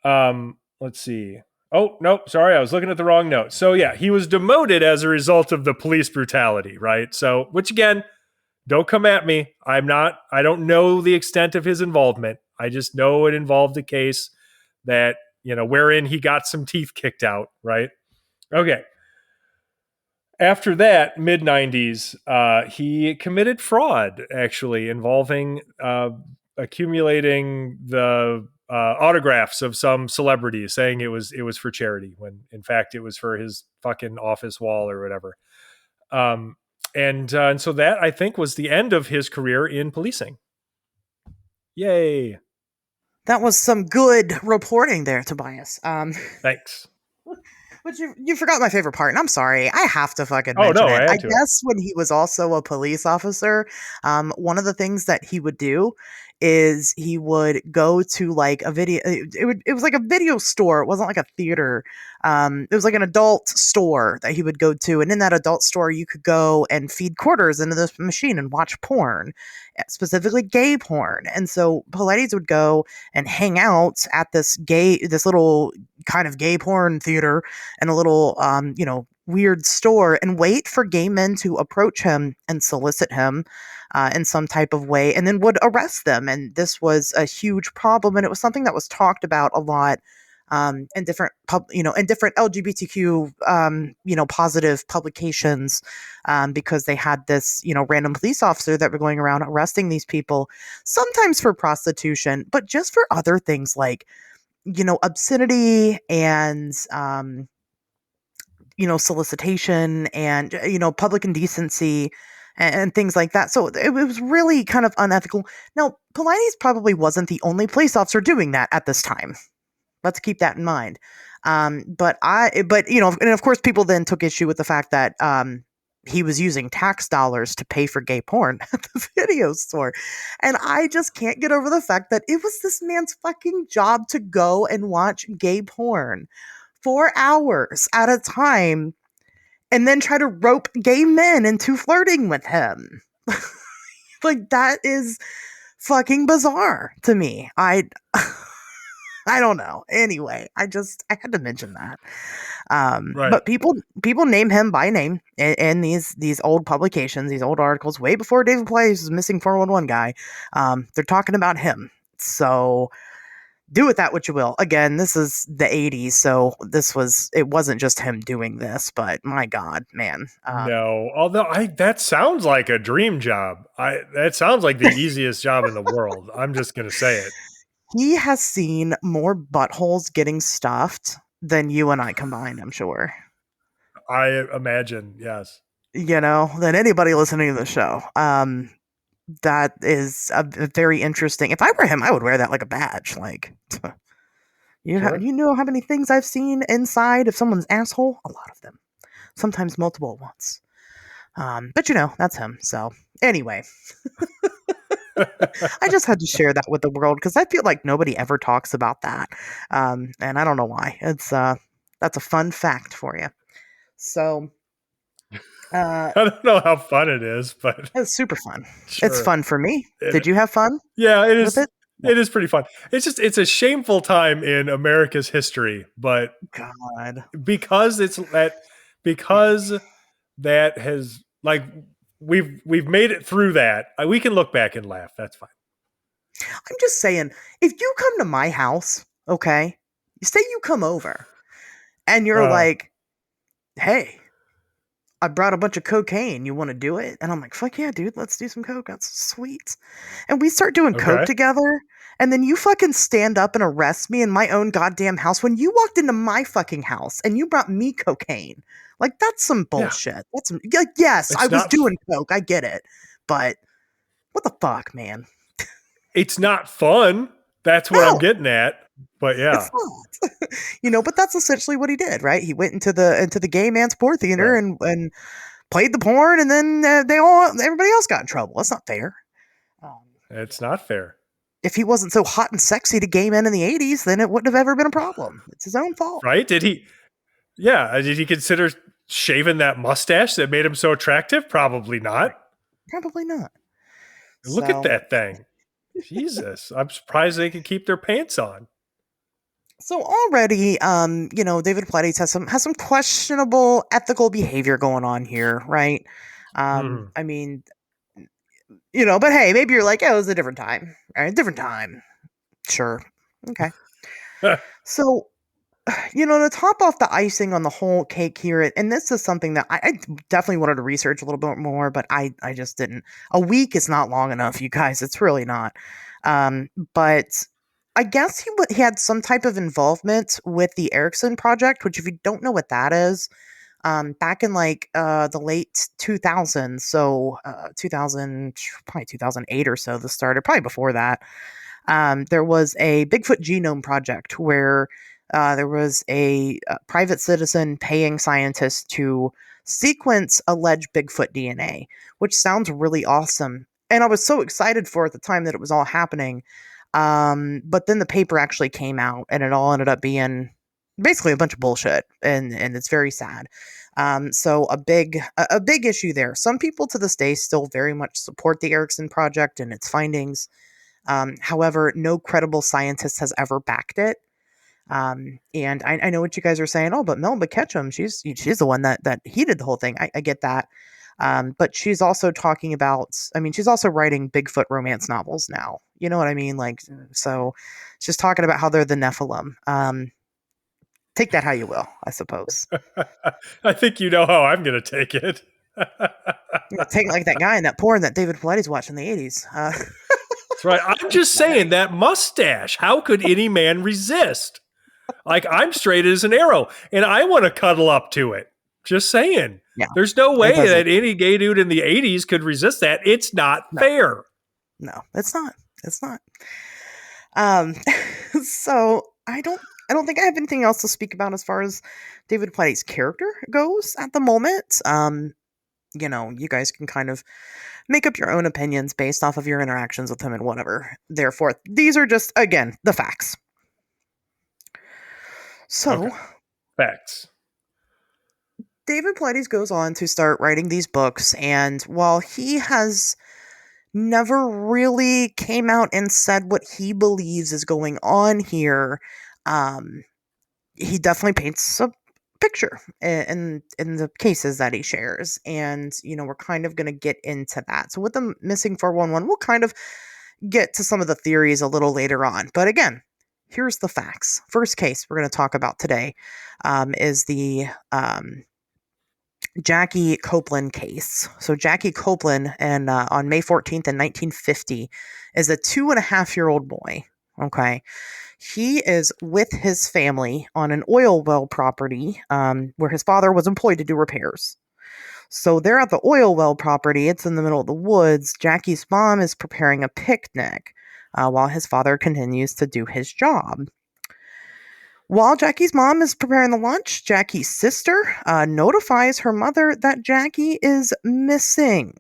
Let's see. Oh, nope. Sorry. I was looking at the wrong note. So yeah, he was demoted as a result of the police brutality, right? So, which again, don't come at me. I don't know the extent of his involvement. I just know it involved a case that, wherein he got some teeth kicked out, right? Okay. After that, mid 90s, he committed fraud, actually, involving accumulating the autographs of some celebrities, saying it was for charity, when in fact it was for his fucking office wall or whatever. Um, and so that, I think, was the end of his career in policing. Yay! That was some good reporting there, Tobias. Thanks. But you forgot my favorite part, and I'm sorry. I have to fucking Oh mention no, it. I I had to. guess when he was also a police officer, one of the things that he would do is he would go to like a video. It was like a video store. It wasn't like a theater. It was like an adult store that he would go to, and in that adult store, you could go and feed quarters into this machine and watch porn, specifically gay porn. And so Paulides would go and hang out at this little kind of gay porn theater and a little, weird store, and wait for gay men to approach him and solicit him in some type of way, and then would arrest them. And this was a huge problem, and it was something that was talked about a lot in different in different LGBTQ positive publications, because they had this random police officer that were going around arresting these people, sometimes for prostitution, but just for other things like obscenity and solicitation and public indecency and things like that. So it was really kind of unethical. Now, Paulides probably wasn't the only police officer doing that at this time. Let's keep that in mind. But and of course, people then took issue with the fact that he was using tax dollars to pay for gay porn at the video store. And I just can't get over the fact that it was this man's fucking job to go and watch gay porn 4 hours at a time and then try to rope gay men into flirting with him. Like, that is fucking bizarre to me. I don't know. Anyway, I had to mention that. Right. But people name him by name in these old publications, these old articles, way before David Paulides was missing 411 guy. They're talking about him. So do with that what you will. Again, this is the 80s, so it wasn't just him doing this, but my God, man. No, although that sounds like a dream job. That sounds like the easiest job in the world. I'm just going to say it. He has seen more buttholes getting stuffed than you and I combined, I'm sure. I imagine, yes. Than anybody listening to the show. That is a very interesting. If I were him, I would wear that like a badge. Like, Sure. you know how many things I've seen inside of someone's asshole? A lot of them. Sometimes multiple at once. But that's him. So anyway, I just had to share that with the world because I feel like nobody ever talks about that. And I don't know why. It's that's a fun fact for you. So I don't know how fun it is, but it's super fun. sure. It's fun for me. Did you have fun? Yeah, it is. With it? It is pretty fun. It's a shameful time in America's history, but God, because that has, like, we've made it through that. We can look back and laugh. That's fine. I'm just saying, if you come to my house, okay, say you come over and you're like, hey, I brought a bunch of cocaine. You want to do it? And I'm like, fuck yeah, dude. Let's do some coke. That's sweet. And we start doing coke together. And then you fucking stand up and arrest me in my own goddamn house when you walked into my fucking house and you brought me cocaine. Like, that's some bullshit. Yeah. That's some, like, yes, I was doing coke. I get it. But what the fuck, man? It's not fun. That's what I'm getting at. But yeah, it's not. But that's essentially what he did, right? He went into the gay man's porn theater and played the porn, and then everybody else got in trouble. That's not fair. It's not fair. If he wasn't so hot and sexy to gay men in the 80s, then it wouldn't have ever been a problem. It's his own fault, right? Did he? Yeah, did he consider shaving that mustache that made him so attractive? Probably not. Probably not. Look at that thing. Jesus, I'm surprised they can keep their pants on. So already, David Paulides has some questionable ethical behavior going on here, right? I mean, but hey, maybe you're like, oh, it was a different time, right? Different time, sure, okay. So To top off the icing on the whole cake here, and this is something that I definitely wanted to research a little bit more, but I just didn't. A week is not long enough, you guys. It's really not. But I guess he had some type of involvement with the Erickson project, which, if you don't know what that is, back in like the late 2000s, so 2000, probably 2008 or so, the started, probably before that. There was a Bigfoot genome project where there was a private citizen paying scientists to sequence alleged Bigfoot DNA, which sounds really awesome. And I was so excited for at the time that it was all happening. But then the paper actually came out, and it all ended up being basically a bunch of bullshit, and it's very sad. So a big issue there. Some people to this day still very much support the Erickson project and its findings. However, no credible scientist has ever backed it. And I know what you guys are saying. Oh, but Melba Ketchum, she's the one that heated the whole thing. I get that. But she's also talking about, I mean, she's also writing Bigfoot romance novels now. You know what I mean? Like, so she's talking about how they're the Nephilim. Take that how you will, I suppose. I think you know how I'm going to take it. Take it like that guy in that porn that David Paulides watched in the 80s. That's right. I'm just saying, that mustache. How could any man resist? Like, I'm straight as an arrow, and I want to cuddle up to it. Just saying. Yeah, there's no way that any gay dude in the 80s could resist that. It's not fair. No, it's not. It's not. So I don't think I have anything else to speak about as far as David Paulides' character goes at the moment. You guys can kind of make up your own opinions based off of your interactions with him and whatever. Therefore, these are just, again, the facts. So, okay. Facts. David Paulides goes on to start writing these books, and while he has never really came out and said what he believes is going on here, he definitely paints a picture in the cases that he shares, and we're kind of going to get into that. So with the missing 411, we'll kind of get to some of the theories a little later on, but again, here's the facts. First case we're going to talk about today is the Jackie Copeland case. So Jackie Copeland, and on May 14th in 1950, is a 2.5-year-old boy. Okay. He is with his family on an oil well property where his father was employed to do repairs. So they're at the oil well property. It's in the middle of the woods. Jackie's mom is preparing a picnic while his father continues to do his job. While Jackie's mom is preparing the lunch, Jackie's sister notifies her mother that Jackie is missing.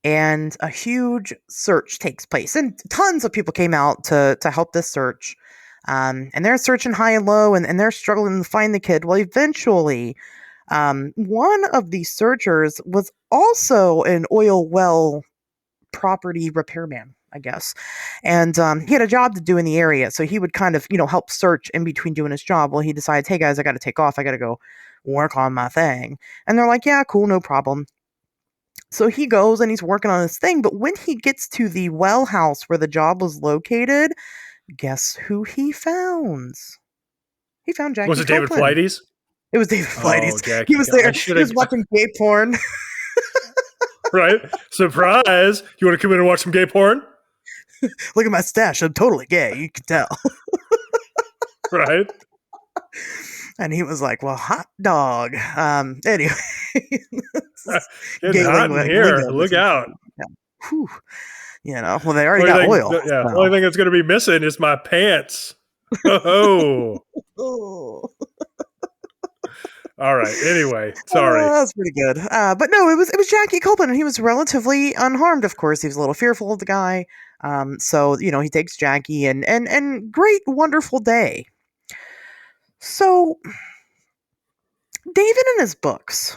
And a huge search takes place. And tons of people came out to help this search. And they're searching high and low, and they're struggling to find the kid. Well, eventually, one of the searchers was also an oil well property repairman, I guess. And he had a job to do in the area, so he would kind of, help search in between doing his job. Well, he decides, hey guys, I got to take off. I got to go work on my thing. And they're like, yeah, cool, no problem. So he goes and he's working on his thing. But when he gets to the well house where the job was located, guess who he found? He found Jackie. Was it David Paulides? It was David Paulides. Jackie. He was there. He was watching gay porn. Right? Surprise! You want to come in and watch some gay porn? Look at my stash. I'm totally gay. You can tell. Right? And he was like, well, hot dog. Anyway. Getting hot in here. Look out. Whew. Well, they already got oil. Yeah, the only thing that's going to be missing is my pants. Oh. All right. Anyway, sorry. That's pretty good. But no, it was Jackie Copeland, and he was relatively unharmed. Of course, he was a little fearful of the guy. So he takes Jackie, and great, wonderful day. So David in his books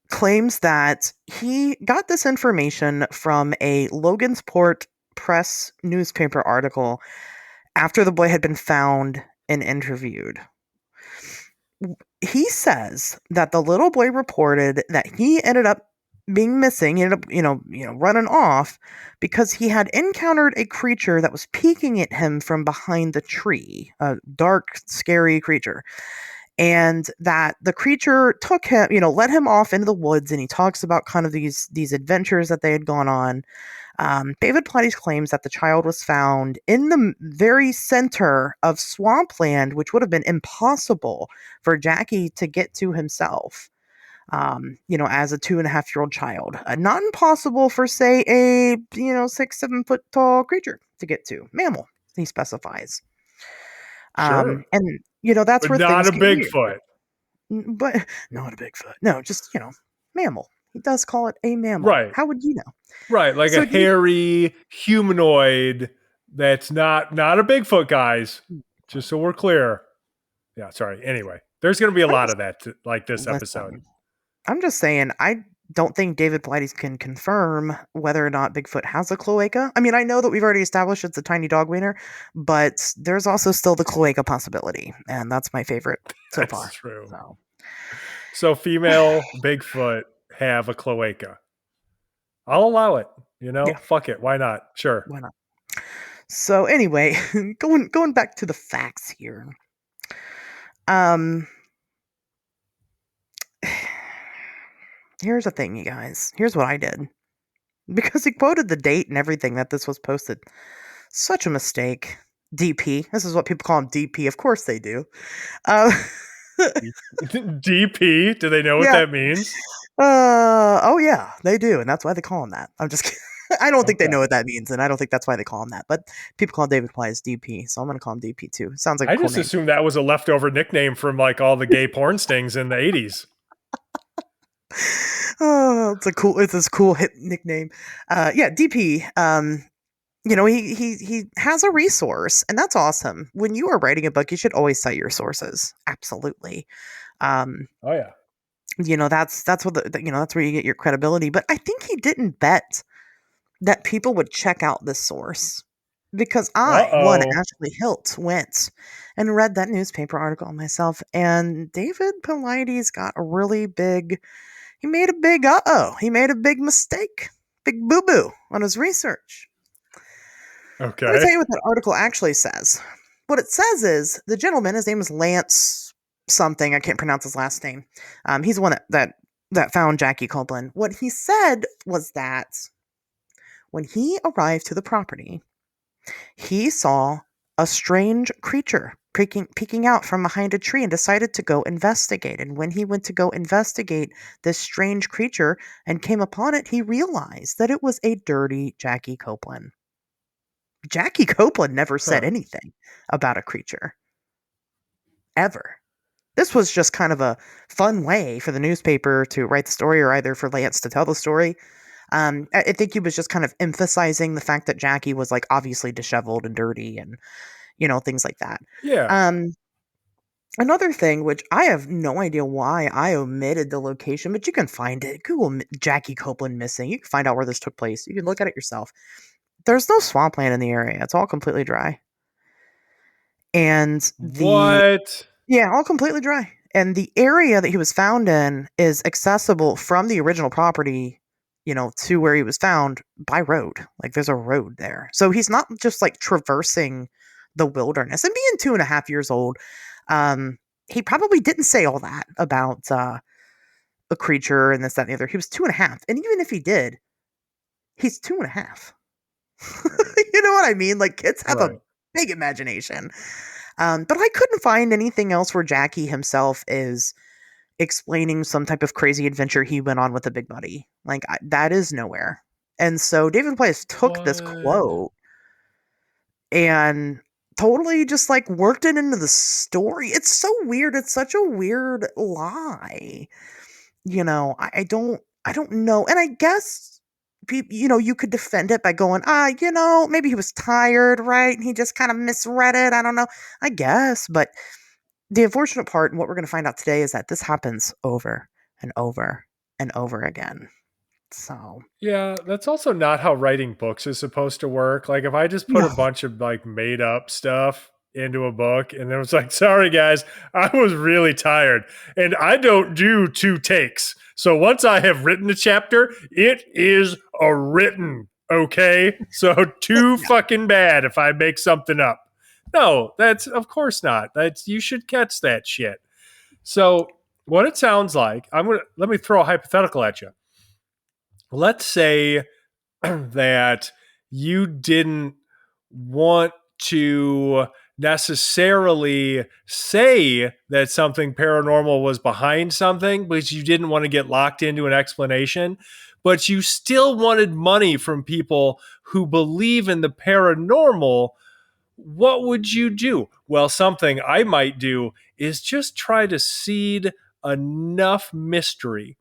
claims that he got this information from a Logansport Press newspaper article after the boy had been found and interviewed. He says that the little boy reported that he ended up being missing. He ended up, running off because he had encountered a creature that was peeking at him from behind the tree, a dark, scary creature. And that the creature took him, led him off into the woods, and he talks about kind of these adventures that they had gone on. David Paulides claims that the child was found in the very center of swampland, which would have been impossible for Jackie to get to himself. As a 2.5-year-old child, not impossible for, say, a 6-7 foot tall creature to get to, mammal. He specifies. Sure. And that's But where not things a get weird. Bigfoot. But not a Bigfoot. No, just mammal. He does call it a mammal. Right. How would you know? Right, like So a hairy humanoid that's not a Bigfoot, guys. Just so we're clear. Yeah, sorry. Anyway, there's going to be a lot of that, like this episode. Listen, I'm just saying, I don't think David Paulides can confirm whether or not Bigfoot has a cloaca. I mean, I know that we've already established it's a tiny dog wiener, but there's also still the cloaca possibility, and that's my favorite so That's far. true. So, So female Bigfoot have a cloaca. I'll allow it. Yeah. Fuck it. Why not? Sure. why not? So anyway, going back to the facts here. Here's the thing, you guys. Here's what I did. Because he quoted the date and everything that this was posted. Such a mistake. DP. This is what people call him, DP. Of course they do. DP? Do they know what that means? Oh yeah, they do, and that's why they call him that. I'm just kidding. I don't think they know what that means, and I don't think that's why they call him that. But people call David Paulides DP, so I'm going to call him DP too. Sounds like a I cool just name. assumed that was a leftover nickname from like all the gay porn stings in the 80s. Oh, it's this cool hip nickname. Yeah, DP. He has a resource, and that's awesome. When you are writing a book, you should always cite your sources. Absolutely. Oh yeah. That's what that's where you get your credibility. But I think he didn't bet that people would check out this source, because Ashley Hilt, went and read that newspaper article myself, and David Paulides got a really big. He made a big he made a big mistake, big boo boo on his research. Okay. Let me tell you what that article actually says. What it says is the gentleman, his name is Lance something. I can't pronounce his last name. He's the one that found Jackie Copeland. What he said was that when he arrived to the property, he saw a strange creature peeking out from behind a tree and decided to go investigate. And when he went to go investigate this strange creature and came upon it, he realized that it was a dirty Jackie Copeland. Jackie Copeland never said anything about a creature. Ever. This was just kind of a fun way for the newspaper to write the story, or either for Lance to tell the story. I think he was just kind of emphasizing the fact that Jackie was like obviously disheveled and dirty and, things like that. Yeah. Another thing, which I have no idea why I omitted the location, but you can find it. Google Jackie Copeland missing. You can find out where this took place. You can look at it yourself. There's no swampland in the area. It's all completely dry. And what? Yeah, all completely dry. And the area that he was found in is accessible from the original property, to where he was found by road. Like there's a road there. So he's not just like traversing the wilderness. And being 2.5 years old, he probably didn't say all that about a creature and this, that, and the other. He was 2.5. And even if he did, he's 2.5. You know what I mean? Like kids have a big imagination. But I couldn't find anything else where Jackie himself is explaining some type of crazy adventure he went on with a big buddy. Like that is nowhere. And so David Paulides took this quote and totally just like worked it into the story. It's so weird. It's such a weird lie. I don't know. And I guess you could defend it by going, maybe he was tired, right? And he just kind of misread it. I don't know. I guess. But the unfortunate part, and what we're going to find out today, is that this happens over and over and over again. So. Yeah, that's also not how writing books is supposed to work. Like if I just put a bunch of like made up stuff into a book, and then was like, sorry guys, I was really tired, and I don't do 2 takes. So once I have written a chapter, it is a written, okay? So too fucking bad if I make something up. No, that's of course not. That's you should catch that shit. So what it sounds like, let me throw a hypothetical at you. Let's say that you didn't want to necessarily say that something paranormal was behind something, but you didn't want to get locked into an explanation, but you still wanted money from people who believe in the paranormal. What would you do? Well, something I might do is just try to seed enough mystery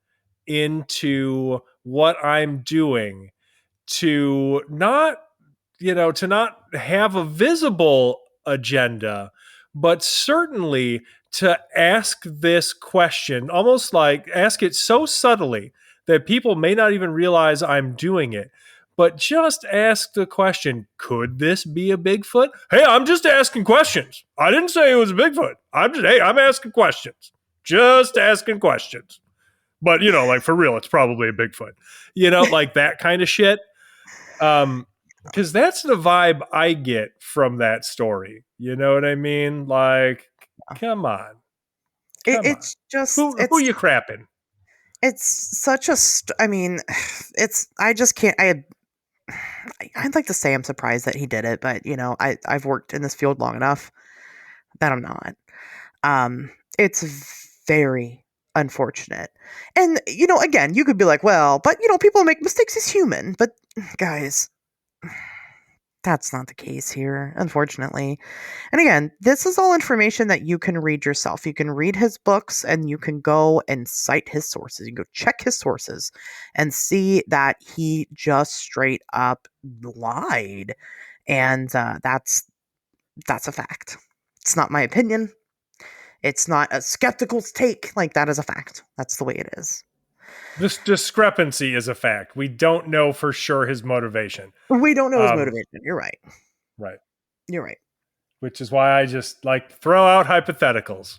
into what I'm doing to not, to not have a visible agenda, but certainly to ask this question, almost like ask it so subtly that people may not even realize I'm doing it. But just ask the question, could this be a Bigfoot? Hey, I'm just asking questions. I didn't say it was a Bigfoot. I'm asking questions. Just asking questions. But, like for real, it's probably a Bigfoot. Like that kind of shit. Because that's the vibe I get from that story. You know what I mean? Like, come on. It's just who are you crapping? It's such a. I mean, I just can't. I'd like to say I'm surprised that he did it, but I've worked in this field long enough that I'm not. It's very unfortunate, and again, you could be like, well, but people make mistakes as human, but guys. That's not the case here, unfortunately. And again, this is all information that you can read yourself. You can read his books and you can go and cite his sources. You can go check his sources and see that he just straight up lied. And that's a fact. It's not my opinion. It's not a skeptical take. Like, that is a fact. That's the way it is. This discrepancy is a fact. We don't know for sure his motivation. We don't know his motivation. You're right. Right. You're right. Which is why I just like throw out hypotheticals.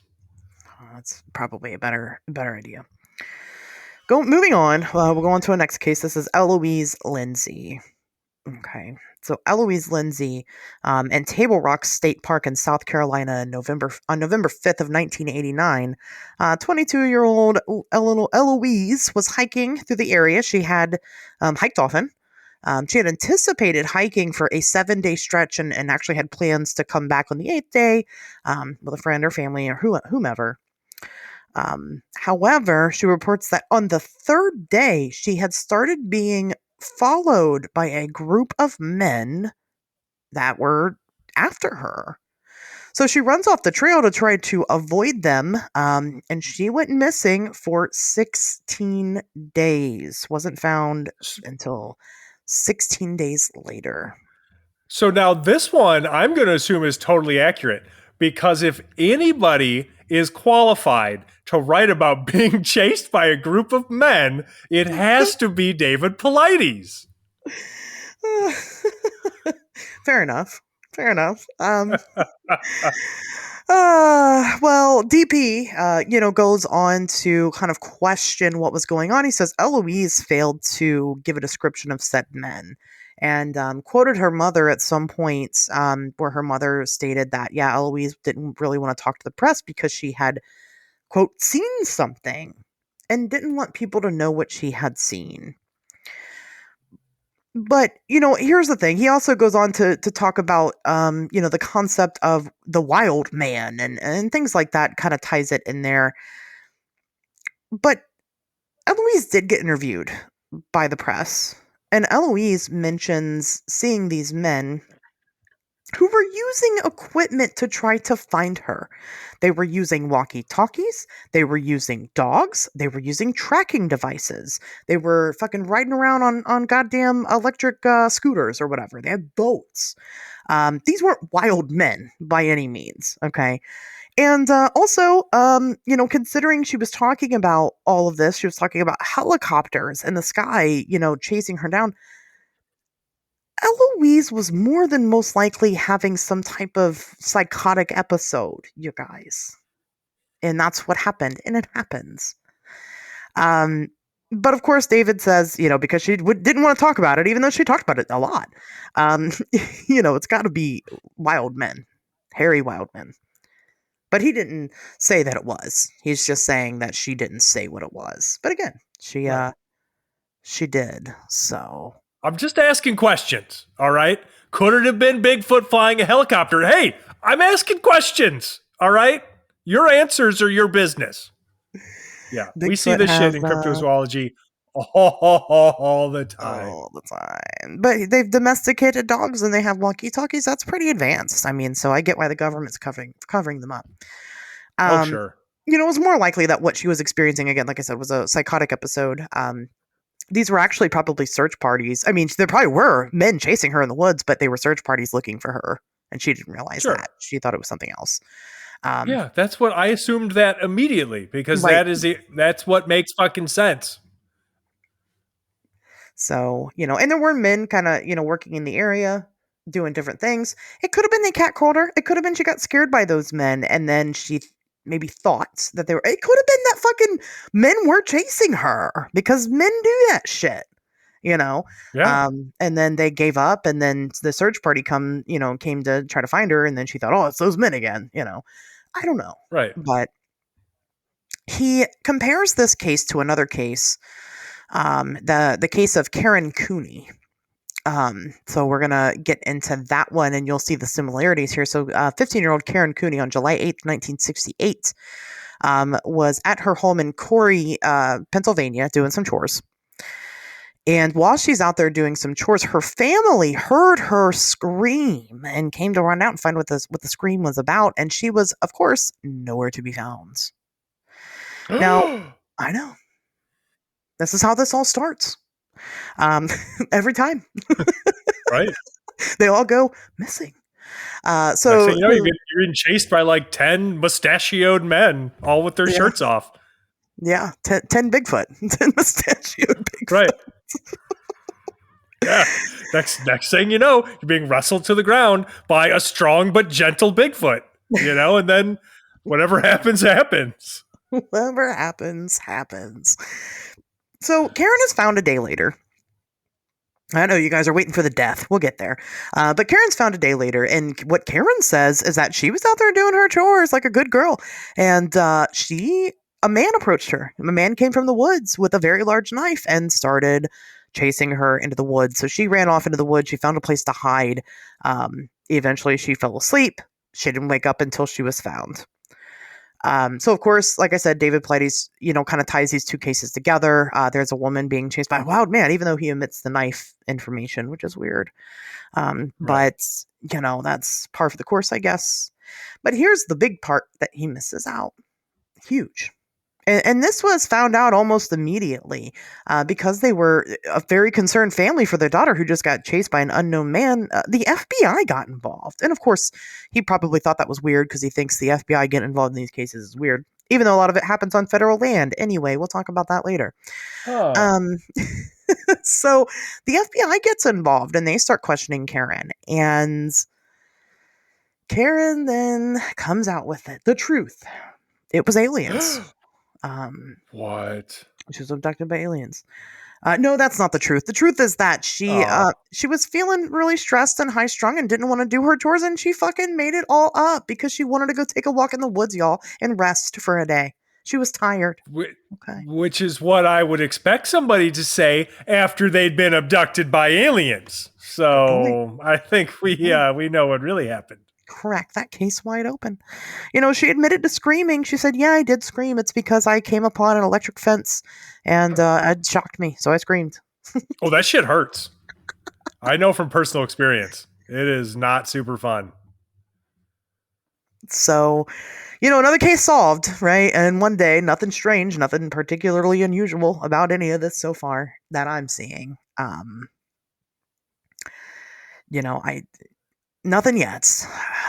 That's probably a better idea. Moving on. We'll go on to our next case. This is Eloise Lindsay. Okay. So Eloise Lindsay in Table Rock State Park in South Carolina on November 5th of 1989, 22-year-old Eloise was hiking through the area. She had hiked often. She had anticipated hiking for a 7-day stretch and actually had plans to come back on the 8th day with a friend or family or whomever. However, she reports that on the 3rd day, she had started being followed by a group of men that were after her. So she runs off the trail to try to avoid them, and she went missing for 16 days. Wasn't found until 16 days later. So now this one I'm going to assume is totally accurate, because if anybody is qualified to write about being chased by a group of men, it has to be David Paulides. Fair enough. Well, DP, goes on to kind of question what was going on. He says Eloise failed to give a description of said men, and quoted her mother at some point, where her mother stated that, Eloise didn't really want to talk to the press because she had, quote, seen something and didn't want people to know what she had seen. But, here's the thing. He also goes on to talk about, the concept of the wild man and things like that, kind of ties it in there. But Eloise did get interviewed by the press, and Eloise mentions seeing these men who were using equipment to try to find her. They were using walkie-talkies, they were using dogs, they were using tracking devices, they were fucking riding around on goddamn electric scooters or whatever. They had boats. These weren't wild men by any means, okay? And also, considering she was talking about all of this, she was talking about helicopters in the sky, chasing her down. Eloise was more than most likely having some type of psychotic episode, you guys. And that's what happened, and it happens. But of course, David says, because she didn't want to talk about it, even though she talked about it a lot. It's got to be wild men, hairy wild men. But he didn't say that it was. He's just saying that she didn't say what it was. But again, she did. So I'm just asking questions. All right. Could it have been Bigfoot flying a helicopter? Hey, I'm asking questions. All right. Your answers are your business. Yeah. We see this shit in cryptozoology all the time. All the time. But they've domesticated dogs and they have walkie-talkies. That's pretty advanced. I mean, so I get why the government's covering them up. Sure. It was more likely that what she was experiencing, again, like I said, was a psychotic episode. These were actually probably search parties. I mean, there probably were men chasing her in the woods, but they were search parties looking for her. And she didn't realize that. She thought it was something else. Yeah, that's what I assumed that immediately, because that's what makes fucking sense. So, and there were men kind of, working in the area doing different things. It could have been they catcalled her. It could have been she got scared by those men and then she maybe thought that it could have been that fucking men were chasing her because men do that shit, Yeah. And then they gave up and then the search party came to try to find her and then she thought, oh, it's those men again, I don't know. Right. But he compares this case to another case, the case of Karen Cooney. So we're going to get into that one and you'll see the similarities here. So 15-year-old Karen Cooney on July 8th, 1968, was at her home in Corey, Pennsylvania, doing some chores. And while she's out there doing some chores, her family heard her scream and came to run out and find what the scream was about. And she was, of course, nowhere to be found. Now, I know. This is how this all starts. Every time. Right. They all go missing. So you're being chased by like 10 mustachioed men, all with their shirts off. Yeah, 10 Bigfoot. 10 mustachioed Bigfoot. Right. Yeah. Next thing you know, you're being wrestled to the ground by a strong but gentle Bigfoot. And then whatever happens, happens. Whatever happens, happens. So Karen is found a day later. I know you guys are waiting for the death. We'll get there. But Karen's found a day later. And what Karen says is that she was out there doing her chores like a good girl. And a man approached her. A man came from the woods with a very large knife and started chasing her into the woods. So she ran off into the woods. She found a place to hide. Eventually she fell asleep. She didn't wake up until she was found. So of course, like I said, David Paulides, kind of ties these two cases together. There's a woman being chased by a wild man, even though he omits the knife information, which is weird. But that's par for the course, I guess. But here's the big part that he misses out. Huge. And this was found out almost immediately because they were a very concerned family for their daughter who just got chased by an unknown man. The FBI got involved. And of course, he probably thought that was weird because he thinks the FBI getting involved in these cases is weird, even though a lot of it happens on federal land. Anyway, we'll talk about that later. Oh. So the FBI gets involved and they start questioning Karen. And Karen then comes out with it. The truth. It was aliens. What? She was abducted by aliens. No, that's not the truth. The truth is that she was feeling really stressed and high strung and didn't want to do her chores, and she fucking made it all up because she wanted to go take a walk in the woods, y'all, and rest for a day. She was tired. Which is what I would expect somebody to say after they'd been abducted by aliens. So I think we know what really happened. Crack that case wide open. She admitted to screaming. She said, yeah, I did scream. It's because I came upon an electric fence and it shocked me. So I screamed. Oh, that shit hurts. I know from personal experience. It is not super fun. So, another case solved, right? And one day, nothing strange, nothing particularly unusual about any of this so far that I'm seeing. Nothing yet.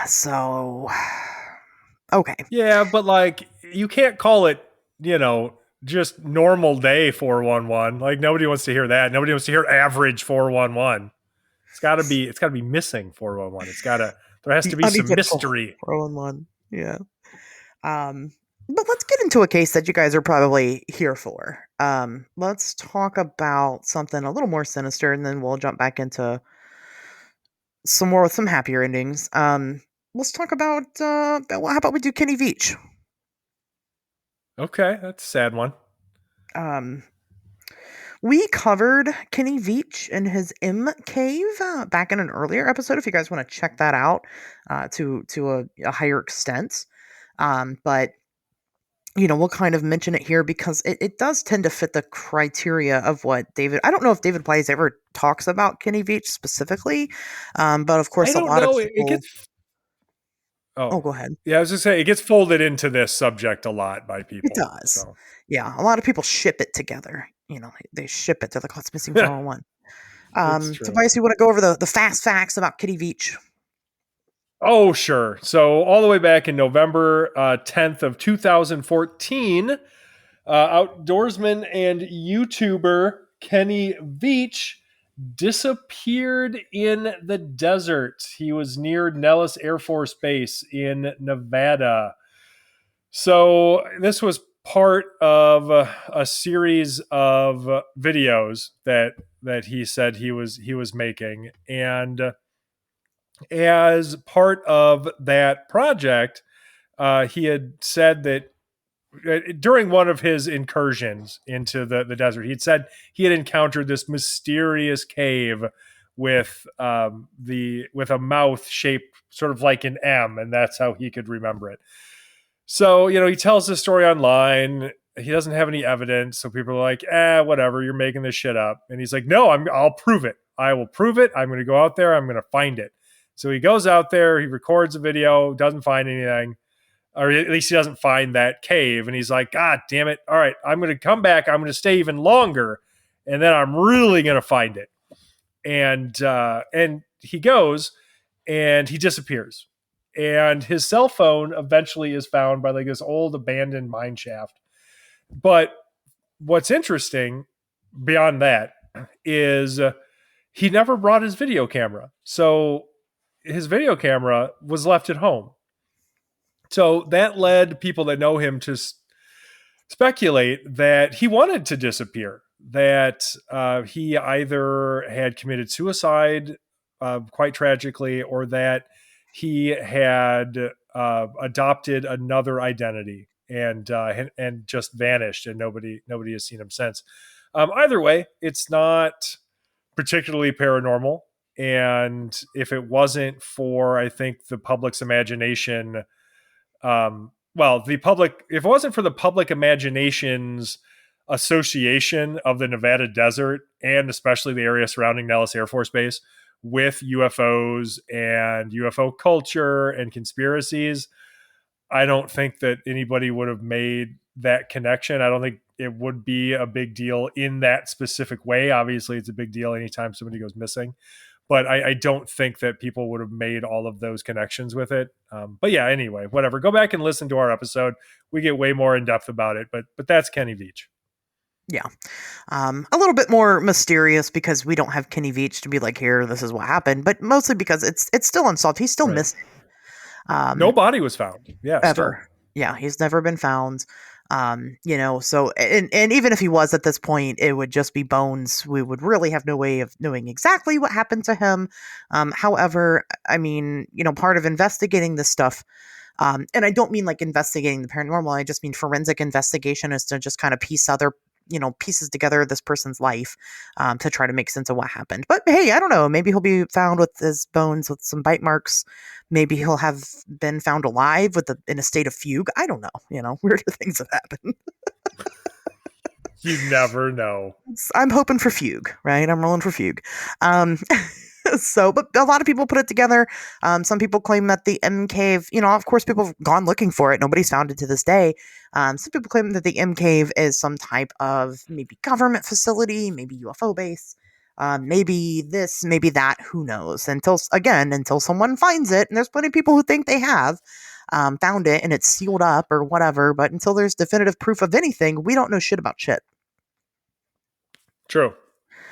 So, okay. Yeah, but you can't call it, just normal day 411. Like nobody wants to hear that. Nobody wants to hear average 411. It's got to be missing 411. There has The to be some uneventful mystery. 411. Yeah. But let's get into a case that you guys are probably here for. Let's talk about something a little more sinister, and then we'll jump back into some more with some happier endings. Let's talk about how about we do Kenny Veach? Okay, that's a sad one. Um, we covered Kenny Veach in his M cave back in an earlier episode. If you guys want to check that out to a higher extent, but we'll kind of mention it here because it does tend to fit the criteria of what David. I don't know if David Paulides ever talks about Kenny Veach specifically, but of course, I a don't lot of know. people. It gets. Oh, Oh, go ahead. yeah. I was just saying it gets folded into this subject a lot by It people. does. So Yeah, a lot of people ship it together. They ship it. They're like, "What's missing 401?" it's true. Tobias, you want to go over the fast facts about Kenny Veach? Oh, sure. So all the way back in November 10th of 2014, outdoorsman and YouTuber Kenny Veach disappeared in the desert. He was near Nellis Air Force Base in Nevada. So this was part of a series of videos that he said he was making, and as part of that project, he had said that during one of his incursions into the desert, he'd said he had encountered this mysterious cave with with a mouth shaped sort of like an M, and that's how he could remember it. So he tells this story online. He doesn't have any evidence, so people are like, whatever, you're making this shit up. And he's like, no, I'll prove it. I will prove it. I'm going to go out there. I'm going to find it. So he goes out there, he records a video, doesn't find anything, or at least he doesn't find that cave. And he's like, God damn it. All right, I'm going to come back. I'm going to stay even longer. And then I'm really going to find it. And he goes and he disappears. And his cell phone eventually is found by like this old abandoned mine shaft. But what's interesting beyond that is he never brought his video camera. So his video camera was left at home. So that led people that know him to speculate that he wanted to disappear, that he either had committed suicide quite tragically, or that he had adopted another identity and just vanished, and nobody has seen him since. Either way, it's not particularly paranormal. And if it wasn't for, I think, the public's imagination, if it wasn't for the public imagination's association of the Nevada desert and especially the area surrounding Nellis Air Force Base with UFOs and UFO culture and conspiracies, I don't think that anybody would have made that connection. I don't think it would be a big deal in that specific way. Obviously, it's a big deal anytime somebody goes missing. But I don't think that people would have made all of those connections with it. But yeah, anyway, whatever. Go back and listen to our episode. We get way more in depth about it. But that's Kenny Veach. Yeah. A little bit more mysterious because we don't have Kenny Veach to be like, here, this is what happened. But mostly because it's still unsolved. He's still missing. No body was found. Yeah. Ever. Still. Yeah, he's never been found. So and even if he was at this point, it would just be bones. We would really have no way of knowing exactly what happened to him. However, I mean, part of investigating this stuff, and I don't mean like investigating the paranormal, I just mean forensic investigation is to just kind of piece pieces together this person's life to try to make sense of what happened. But hey, I don't know. Maybe he'll be found with his bones with some bite marks. Maybe he'll have been found alive in a state of fugue. I don't know. Weirder things have happened. You never know. I'm hoping for fugue, right? I'm rolling for fugue. But a lot of people put it together. Some people claim that the M cave, of course, people have gone looking for it. Nobody's found it to this day. Some people claim that the M cave is some type of maybe government facility, maybe UFO base, maybe this, maybe that. Who knows? Until someone finds it, and there's plenty of people who think they have found it and it's sealed up or whatever. But until there's definitive proof of anything, we don't know shit about shit. True.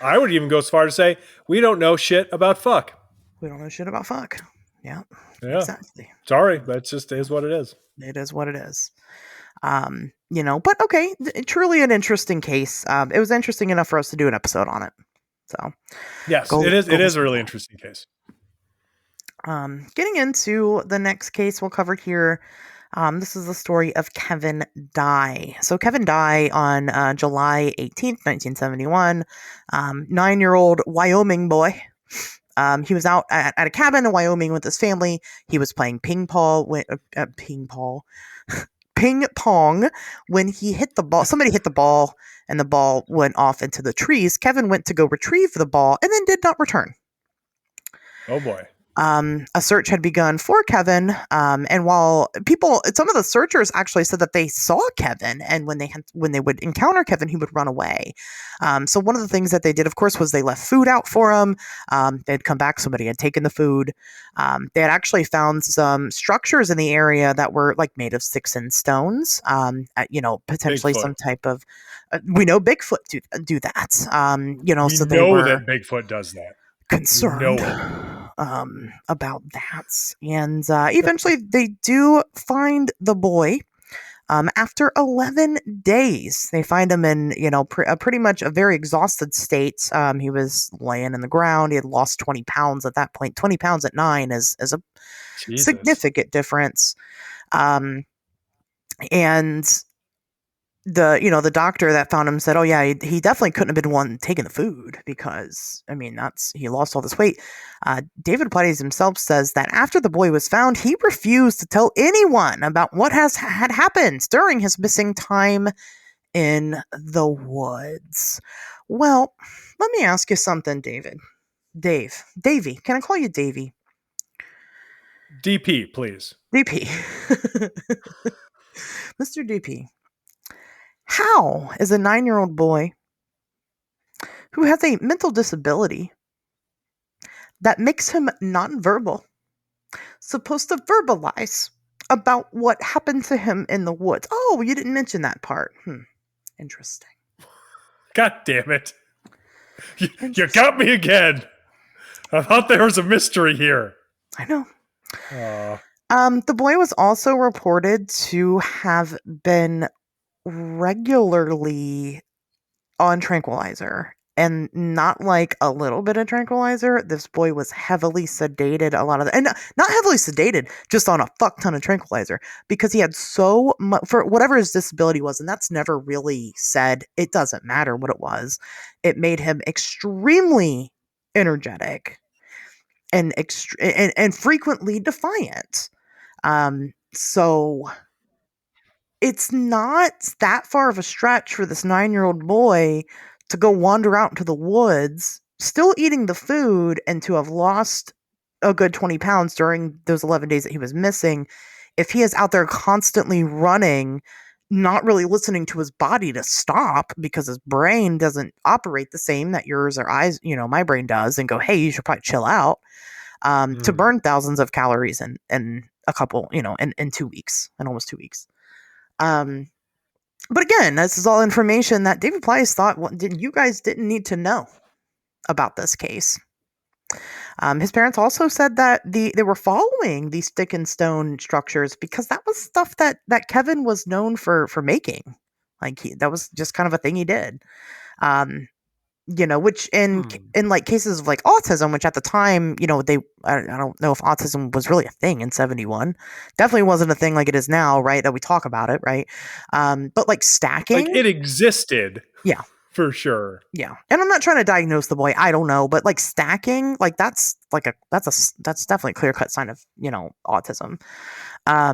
I would even go as far to say we don't know shit about fuck. We don't know shit about fuck. Yeah, Yeah. exactly. Sorry, that just is what it is. It is what it is. But okay, truly an interesting case. It was interesting enough for us to do an episode on it. So yes, it is. It is a really interesting case. Getting into the next case we'll cover here. This is the story of Kevin Dye. So Kevin Dye on July 18th, 1971, 9-year-old Wyoming boy. He was out at a cabin in Wyoming with his family. He was playing ping pong when he hit the ball. Somebody hit the ball and the ball went off into the trees. Kevin went to go retrieve the ball and then did not return. Oh boy. A search had begun for Kevin, and while some of the searchers actually said that they saw Kevin, and when they would encounter Kevin, he would run away. So one of the things that they did, of course, was they left food out for him. They'd come back, somebody had taken the food. They had actually found some structures in the area that were like made of sticks and stones. Potentially Bigfoot. some type of. We know Bigfoot do that. So they know that Bigfoot does that. Concerned about that, and eventually they do find the boy. After 11 days, they find him in pretty much a very exhausted state. He was laying in the ground. He had lost 20 pounds at that point. 20 pounds at 9 is a Jesus. Significant difference. And the doctor that found him said, oh yeah, he definitely couldn't have been one taking the food, because he lost all this weight. David Paulides himself says that after the boy was found, he refused to tell anyone about what had happened during his missing time in the woods. Well, let me ask you something, Davey. Can I call you Davey? DP, please. DP. Mr. DP. How is a 9-year-old boy who has a mental disability that makes him nonverbal supposed to verbalize about what happened to him in the woods? Oh, you didn't mention that part. Interesting. God damn it. You got me again. I thought there was a mystery here. I know. The boy was also reported to have been regularly on tranquilizer, and not like a little bit of tranquilizer. This boy was heavily sedated, and not heavily sedated, just on a fuck ton of tranquilizer, because he had so much for whatever his disability was, and that's never really said. It doesn't matter what it was. It made him extremely energetic and frequently defiant. So it's not that far of a stretch for this 9-year-old boy to go wander out into the woods, still eating the food, and to have lost a good 20 pounds during those 11 days that he was missing. If he is out there constantly running, not really listening to his body to stop, because his brain doesn't operate the same that yours or my brain does, and go, hey, you should probably chill out, to burn thousands of calories in a couple, in 2 weeks, in almost 2 weeks. But again, this is all information that David Paulides thought you guys didn't need to know about this case. His parents also said that they were following these stick and stone structures because that was stuff that Kevin was known for making. Like that was just kind of a thing he did. Which in like cases of like autism, which at the time, I don't know if autism was really a thing in 71. Definitely wasn't a thing like it is now, right? That we talk about it, right? But like stacking, like it existed, yeah, for sure, yeah. And I'm not trying to diagnose the boy. I don't know, but like stacking, like that's definitely a clear cut sign of autism. Are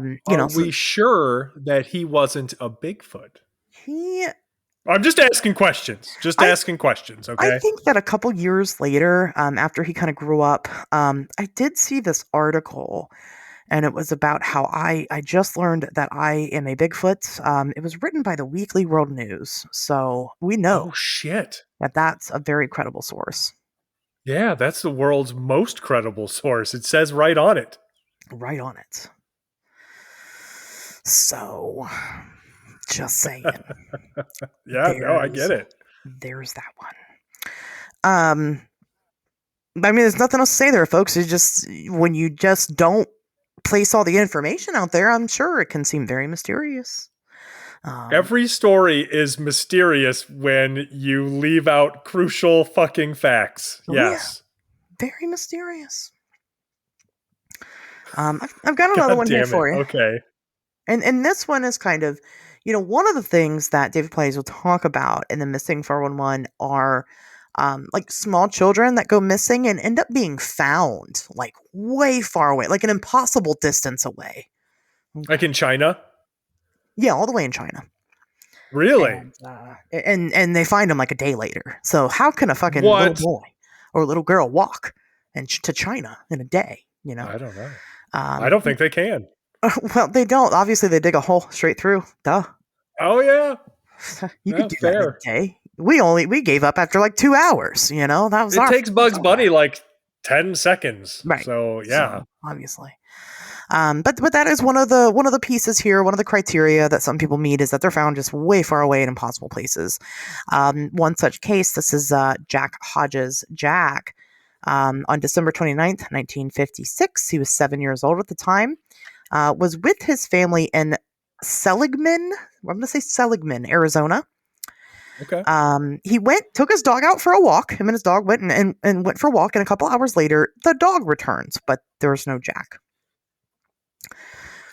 we sure that he wasn't a Bigfoot? I'm just asking questions. Okay. I think that a couple years later, after he kind of grew up, I did see this article, and it was about how I just learned that I am a Bigfoot. It was written by the Weekly World News, so we know. Oh shit! That's a very credible source. Yeah, that's the world's most credible source. It says right on it. Right on it. So. Just saying. Yeah, no, I get it. There's that I mean, there's nothing else to say there, folks. It's just when you just don't place all the information out there, I'm sure it can seem very mysterious. Every story is mysterious when you leave out crucial fucking facts. Yes. Yeah, very mysterious. I've got another one here for you. Okay. And this one is kind of, one of the things that David Paulides will talk about in the Missing 411 are like small children that go missing and end up being found like way far away, like an impossible distance away. Like in China? Yeah, all the way in China. Really? And they find him like a day later. So how can a fucking little boy or little girl walk to China in a day? I don't know. I don't think they can. Well, they don't. Obviously, they dig a hole straight through. Duh. Oh yeah. You could do that in a day. We gave up after like 2 hours. That was. It takes Bugs Bunny like 10 seconds. Right. So yeah. So, obviously. But that is one of the pieces here. One of the criteria that some people meet is that they're found just way far away in impossible places. One such case. This is Jack Hodges. Jack. On December 29th, 1956, he was 7 years old at the time. Was with his family in Seligman. I'm going to say Seligman, Arizona. Okay. He took his dog out for a walk. Him and his dog went and went for a walk. And a couple hours later, the dog returns, but there was no Jack.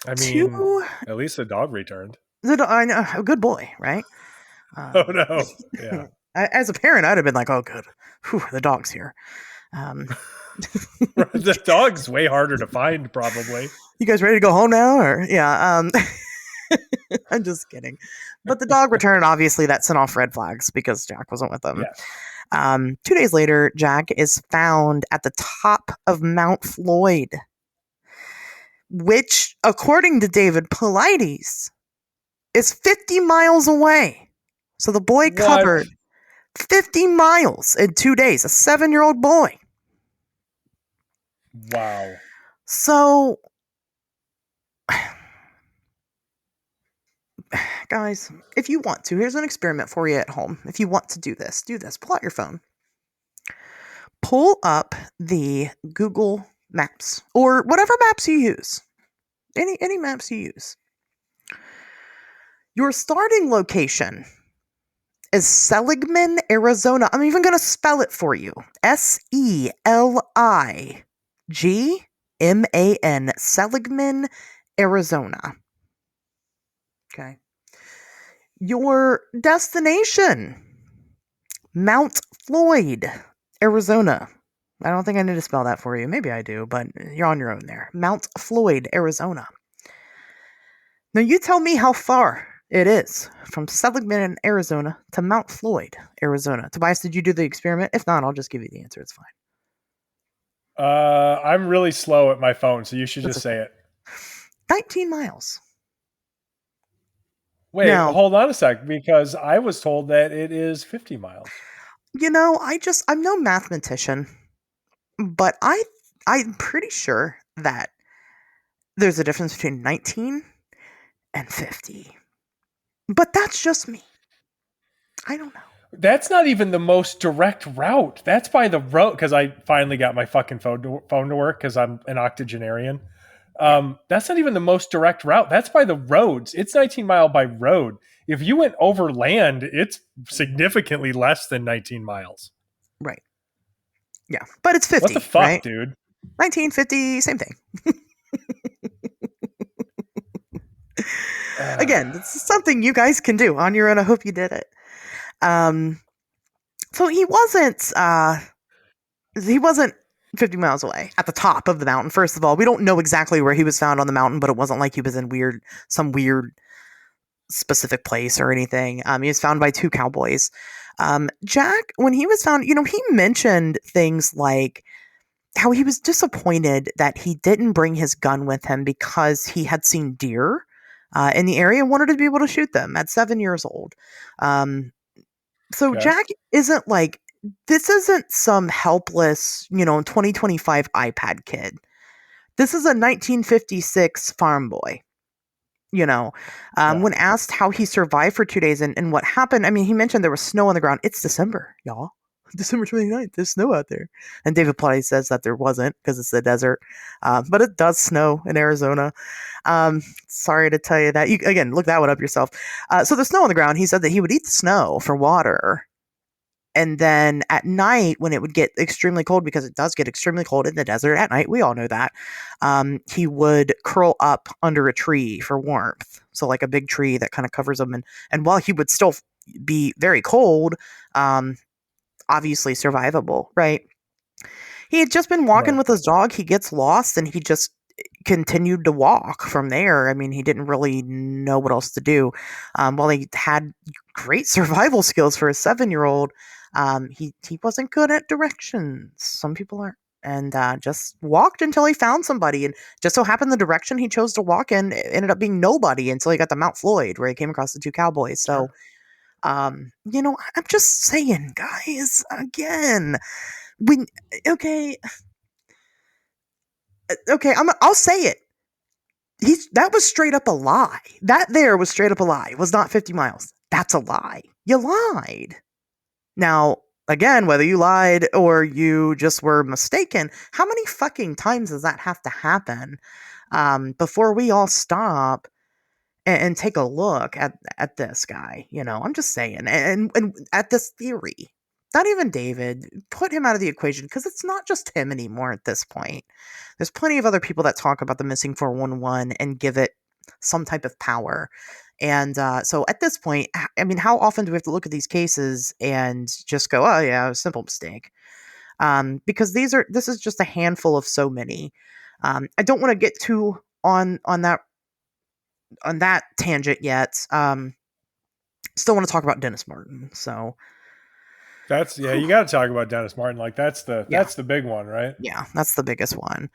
I mean, at least the dog returned. I know, a good boy, right? Oh no! Yeah. As a parent, I'd have been like, "Oh, good, whew, the dog's here." The dog's way harder to find, probably. You guys ready to go home now? Or yeah, I'm just kidding. But the dog returned. Obviously, that sent off red flags because Jack wasn't with them. Yeah. 2 days later, Jack is found at the top of Mount Floyd, which, according to David Paulides, is 50 miles away. So the boy covered 50 miles in 2 days. A 7-year-old boy. Wow. So, guys, if you want to, here's an experiment for you at home. If you want to do this. Pull out your phone. Pull up the Google Maps or whatever maps you use. Any maps you use. Your starting location is Seligman, Arizona. I'm even going to spell it for you. Seligman, Seligman, Arizona. Okay. Your destination, Mount Floyd, Arizona. I don't think I need to spell that for you. Maybe I do, but you're on your own there. Mount Floyd, Arizona. Now you tell me how far it is from Seligman, Arizona to Mount Floyd, Arizona. Tobias, did you do the experiment? If not, I'll just give you the answer. It's fine. I'm really slow at my phone, so you should just say it. 19 miles. Wait, hold on a sec, because I was told that it is 50 miles. I'm no mathematician, but I'm pretty sure that there's a difference between 19 and 50. But that's just me. I don't know. That's not even the most direct route. That's by the road, because I finally got my fucking phone to work because I'm an octogenarian. That's not even the most direct route. That's by the roads. It's 19 mile by road. If you went over land, it's significantly less than 19 miles. Right. Yeah, but it's 50. What the fuck, right? dude? 1950, same thing. Again, it's something you guys can do on your own. I hope you did it. So he wasn't 50 miles away at the top of the mountain. First of all, we don't know exactly where he was found on the mountain, but it wasn't like he was in some weird specific place or anything. He was found by two cowboys. Jack, when he was found, he mentioned things like how he was disappointed that he didn't bring his gun with him because he had seen deer in the area and wanted to be able to shoot them at 7 years old. So Jack isn't like, this isn't some helpless, 2025 iPad kid. This is a 1956 farm boy. When asked how he survived for 2 days and what happened, I mean, he mentioned there was snow on the ground. It's December, y'all. December 29th, there's snow out there. And David Paulides says that there wasn't because it's the desert. But it does snow in Arizona. Sorry to tell you that. You, again, look that one up yourself. So there's snow on the ground. He said that he would eat the snow for water. And then at night, when it would get extremely cold, because it does get extremely cold in the desert at night, we all know that, he would curl up under a tree for warmth. So like a big tree that kind of covers him. And while he would still be very cold, obviously survivable, right? He had just been walking Right. with his dog. He gets lost and he just continued to walk from there. I mean, he didn't really know what else to do. While he had great survival skills for a 7-year-old, he wasn't good at directions. Some people aren't. And just walked until he found somebody. And just so happened the direction he chose to walk in ended up being nobody until he got to Mount Floyd, where he came across the 2 cowboys. So, I'm just saying, guys, again, okay, I'll say it. That was straight up a lie. That there was straight up a lie. It was not 50 miles. That's a lie. You lied. Now, again, whether you lied or you just were mistaken, how many fucking times does that have to happen before we all stop and take a look at this guy? I'm just saying, and at this theory. Not even David. Put him out of the equation because it's not just him anymore at this point. There's plenty of other people that talk about the missing 411 and give it some type of power. And so at this point, I mean, how often do we have to look at these cases and just go, oh, yeah, a simple mistake? Because this is just a handful of so many. I don't want to get too on that tangent yet. Still want to talk about Dennis Martin. So That's you got to talk about Dennis Martin. Like that's the big one, right? yeah, that's the biggest one.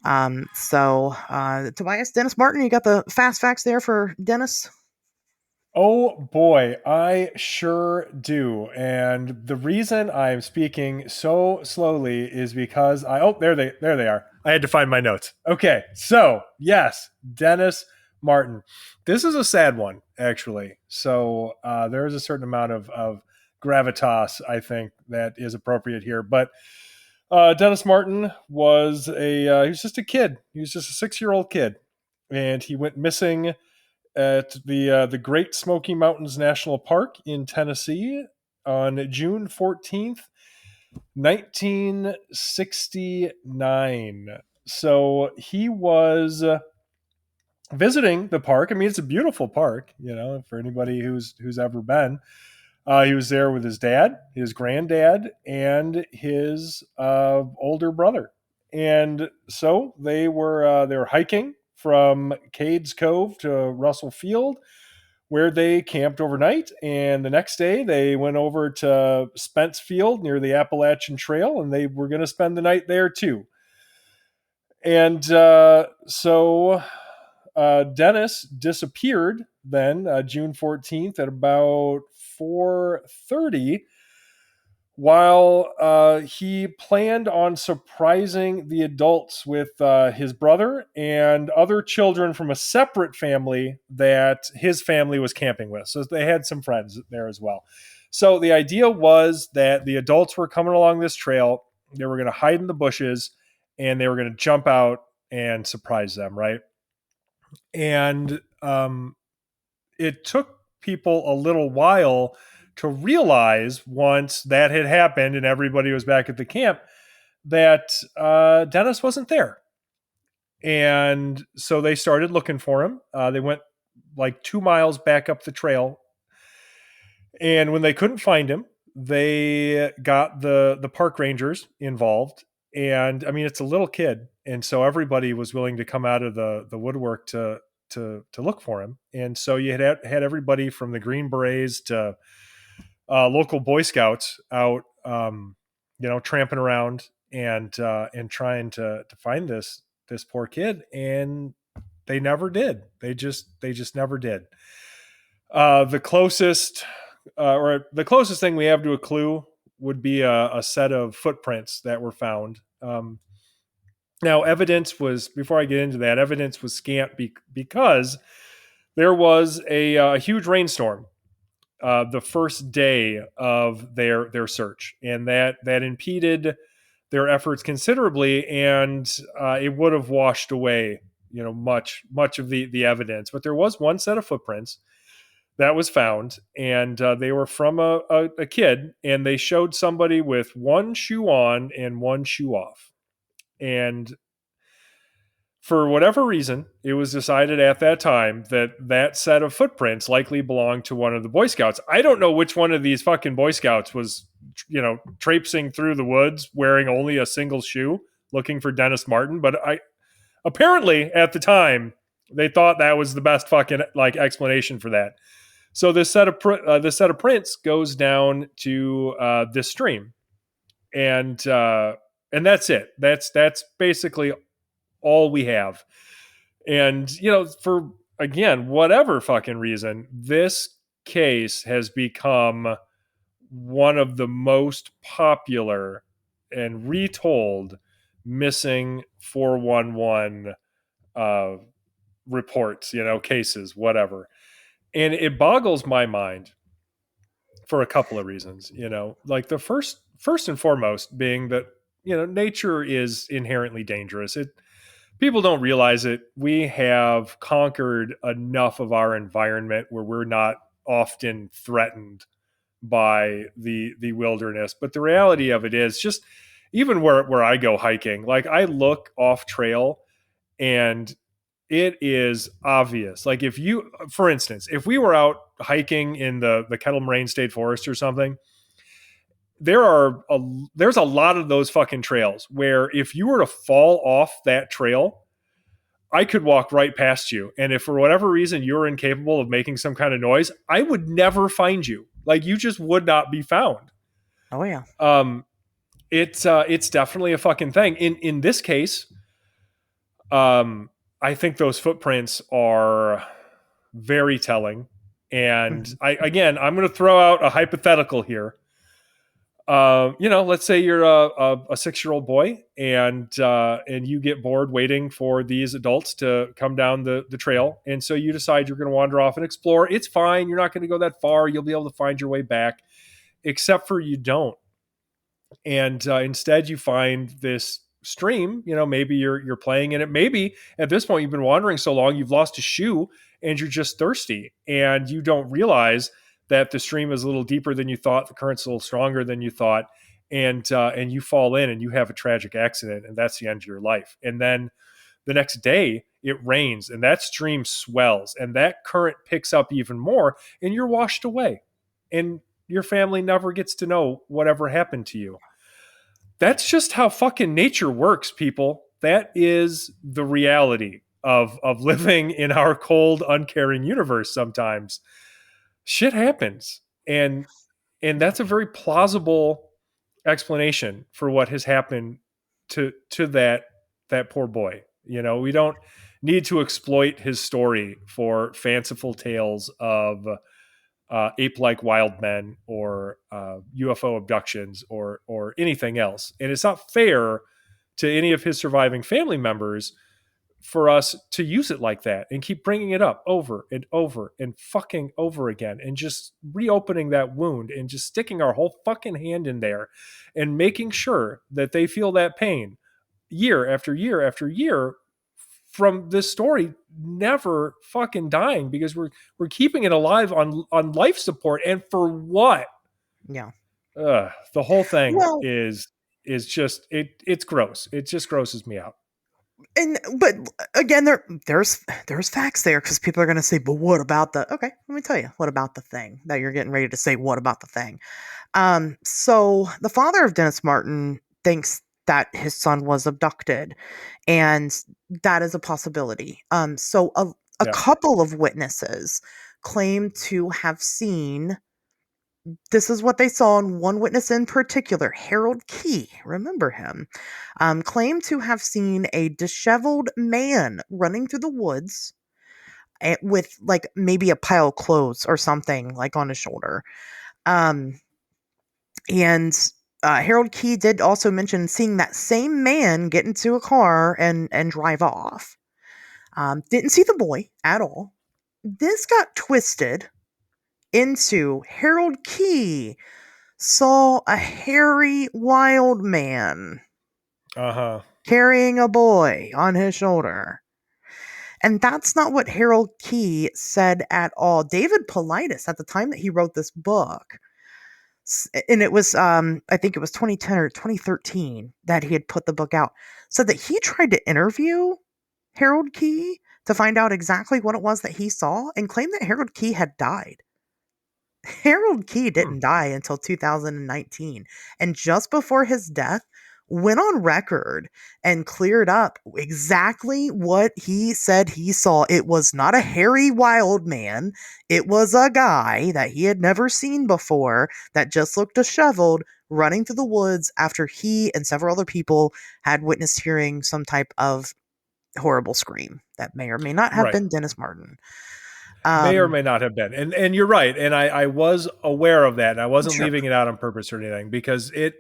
Tobias, Dennis Martin, you got the fast facts there for Dennis? Oh boy, I sure do. And the reason I'm speaking so slowly is because there they are. I had to find my notes. Okay, so yes, Dennis Martin. This is a sad one, actually. So there is a certain amount of gravitas, I think, that is appropriate here. But Dennis Martin was he was just a kid. He was just a 6-year-old kid, and he went missing at the Great Smoky Mountains National Park in Tennessee on June 14th, 1969. So he was visiting the park. I mean, it's a beautiful park, for anybody who's ever been. He was there with his dad, his granddad, and his older brother. And so they were hiking from Cades Cove to Russell Field, where they camped overnight. And the next day they went over to Spence Field near the Appalachian Trail, and they were going to spend the night there too. And Dennis disappeared then June 14th at about 4:30, while he planned on surprising the adults with his brother and other children from a separate family that his family was camping with. So they had some friends there as well. So the idea was that the adults were coming along this trail. They were going to hide in the bushes and they were going to jump out and surprise them, right? And it took people a little while to realize, once that had happened and everybody was back at the camp, that Dennis wasn't there. And so they started looking for him. They went like 2 miles back up the trail. And when they couldn't find him, they got the park rangers involved. And I mean, it's a little kid. And so everybody was willing to come out of the woodwork to look for him. And so you had everybody from the Green Berets to local Boy Scouts out, tramping around and trying to find this poor kid. And they never did. They just never did. The closest thing we have to a clue would be a set of footprints that were found. Now, before I get into that, evidence was scant because there was a huge rainstorm the first day of their search, and that impeded their efforts considerably, and it would have washed away, much of the evidence. But there was one set of footprints that was found, and they were from a kid, and they showed somebody with one shoe on and one shoe off. And for whatever reason, it was decided at that time that that set of footprints likely belonged to one of the Boy Scouts. I don't know which one of these fucking Boy Scouts was, traipsing through the woods wearing only a single shoe looking for Dennis Martin, but apparently at the time they thought that was the best fucking explanation for that. So this set of prints goes down to this stream, and that's it. That's basically all we have. And for, again, whatever fucking reason, this case has become one of the most popular and retold missing 411 reports, cases, whatever. And it boggles my mind for a couple of reasons, like the first and foremost being that, nature is inherently dangerous. People don't realize it. We have conquered enough of our environment where we're not often threatened by the wilderness. But the reality of it is, just even where I go hiking, like I look off trail and it is obvious. Like for instance, if we were out hiking in the Kettle Moraine State Forest or something, there's a lot of those fucking trails where if you were to fall off that trail, I could walk right past you. And if for whatever reason you're incapable of making some kind of noise, I would never find you. Like you just would not be found. Oh yeah. It's definitely a fucking thing. In this case, I think those footprints are very telling. And I'm going to throw out a hypothetical here. Let's say you're a 6-year-old boy and you get bored waiting for these adults to come down the trail. And so you decide you're going to wander off and explore. It's fine. You're not going to go that far. You'll be able to find your way back, except for you don't. And instead you find this stream, maybe you're playing in it. Maybe at this point you've been wandering so long, you've lost a shoe and you're just thirsty and you don't realize that the stream is a little deeper than you thought, the current's a little stronger than you thought, and you fall in and you have a tragic accident, and that's the end of your life. And then the next day it rains and that stream swells and that current picks up even more and you're washed away and your family never gets to know whatever happened to you. That's just how fucking nature works, people. That is the reality of living in our cold, uncaring universe sometimes. Shit happens, and that's a very plausible explanation for what has happened to that poor boy. We don't need to exploit his story for fanciful tales of ape-like wild men or UFO abductions or anything else. And it's not fair to any of his surviving family members for us to use it like that and keep bringing it up over and over and fucking over again and just reopening that wound and just sticking our whole fucking hand in there and making sure that they feel that pain year after year after year from this story never fucking dying, because we're keeping it alive on life support. And for what? Yeah. The whole thing is just, it's gross. It just grosses me out. But again, there's facts there, because people are going to say, but what about okay, let me tell you, what about the thing that you're getting ready to say? What about the thing? So the father of Dennis Martin thinks that his son was abducted, and that is a possibility. So a couple of witnesses claim to have seen, this is what they saw, and one witness in particular, Harold Key, remember him, claimed to have seen a disheveled man running through the woods with like maybe a pile of clothes or something like on his shoulder. And Harold Key did also mention seeing that same man get into a car and drive off. Didn't see the boy at all. This got twisted into Harold Key saw a hairy wild man Uh-huh. carrying a boy on his shoulder. And that's not what Harold Key said at all. David Paulides, at the time that he wrote this book, and it was, I think it was 2010 or 2013 that he had put the book out, said that he tried to interview Harold Key to find out exactly what it was that he saw and claimed that Harold Key had died. Harold Key didn't die until 2019. And just before his death, went on record and cleared up exactly what he said he saw. It was not a hairy wild man. It was a guy that he had never seen before that just looked disheveled running through the woods after he and several other people had witnessed hearing some type of horrible scream that may or may not have Right. been Dennis Martin. May or may not have been. And you're right. And I was aware of that. And I wasn't Sure. leaving it out on purpose or anything, because it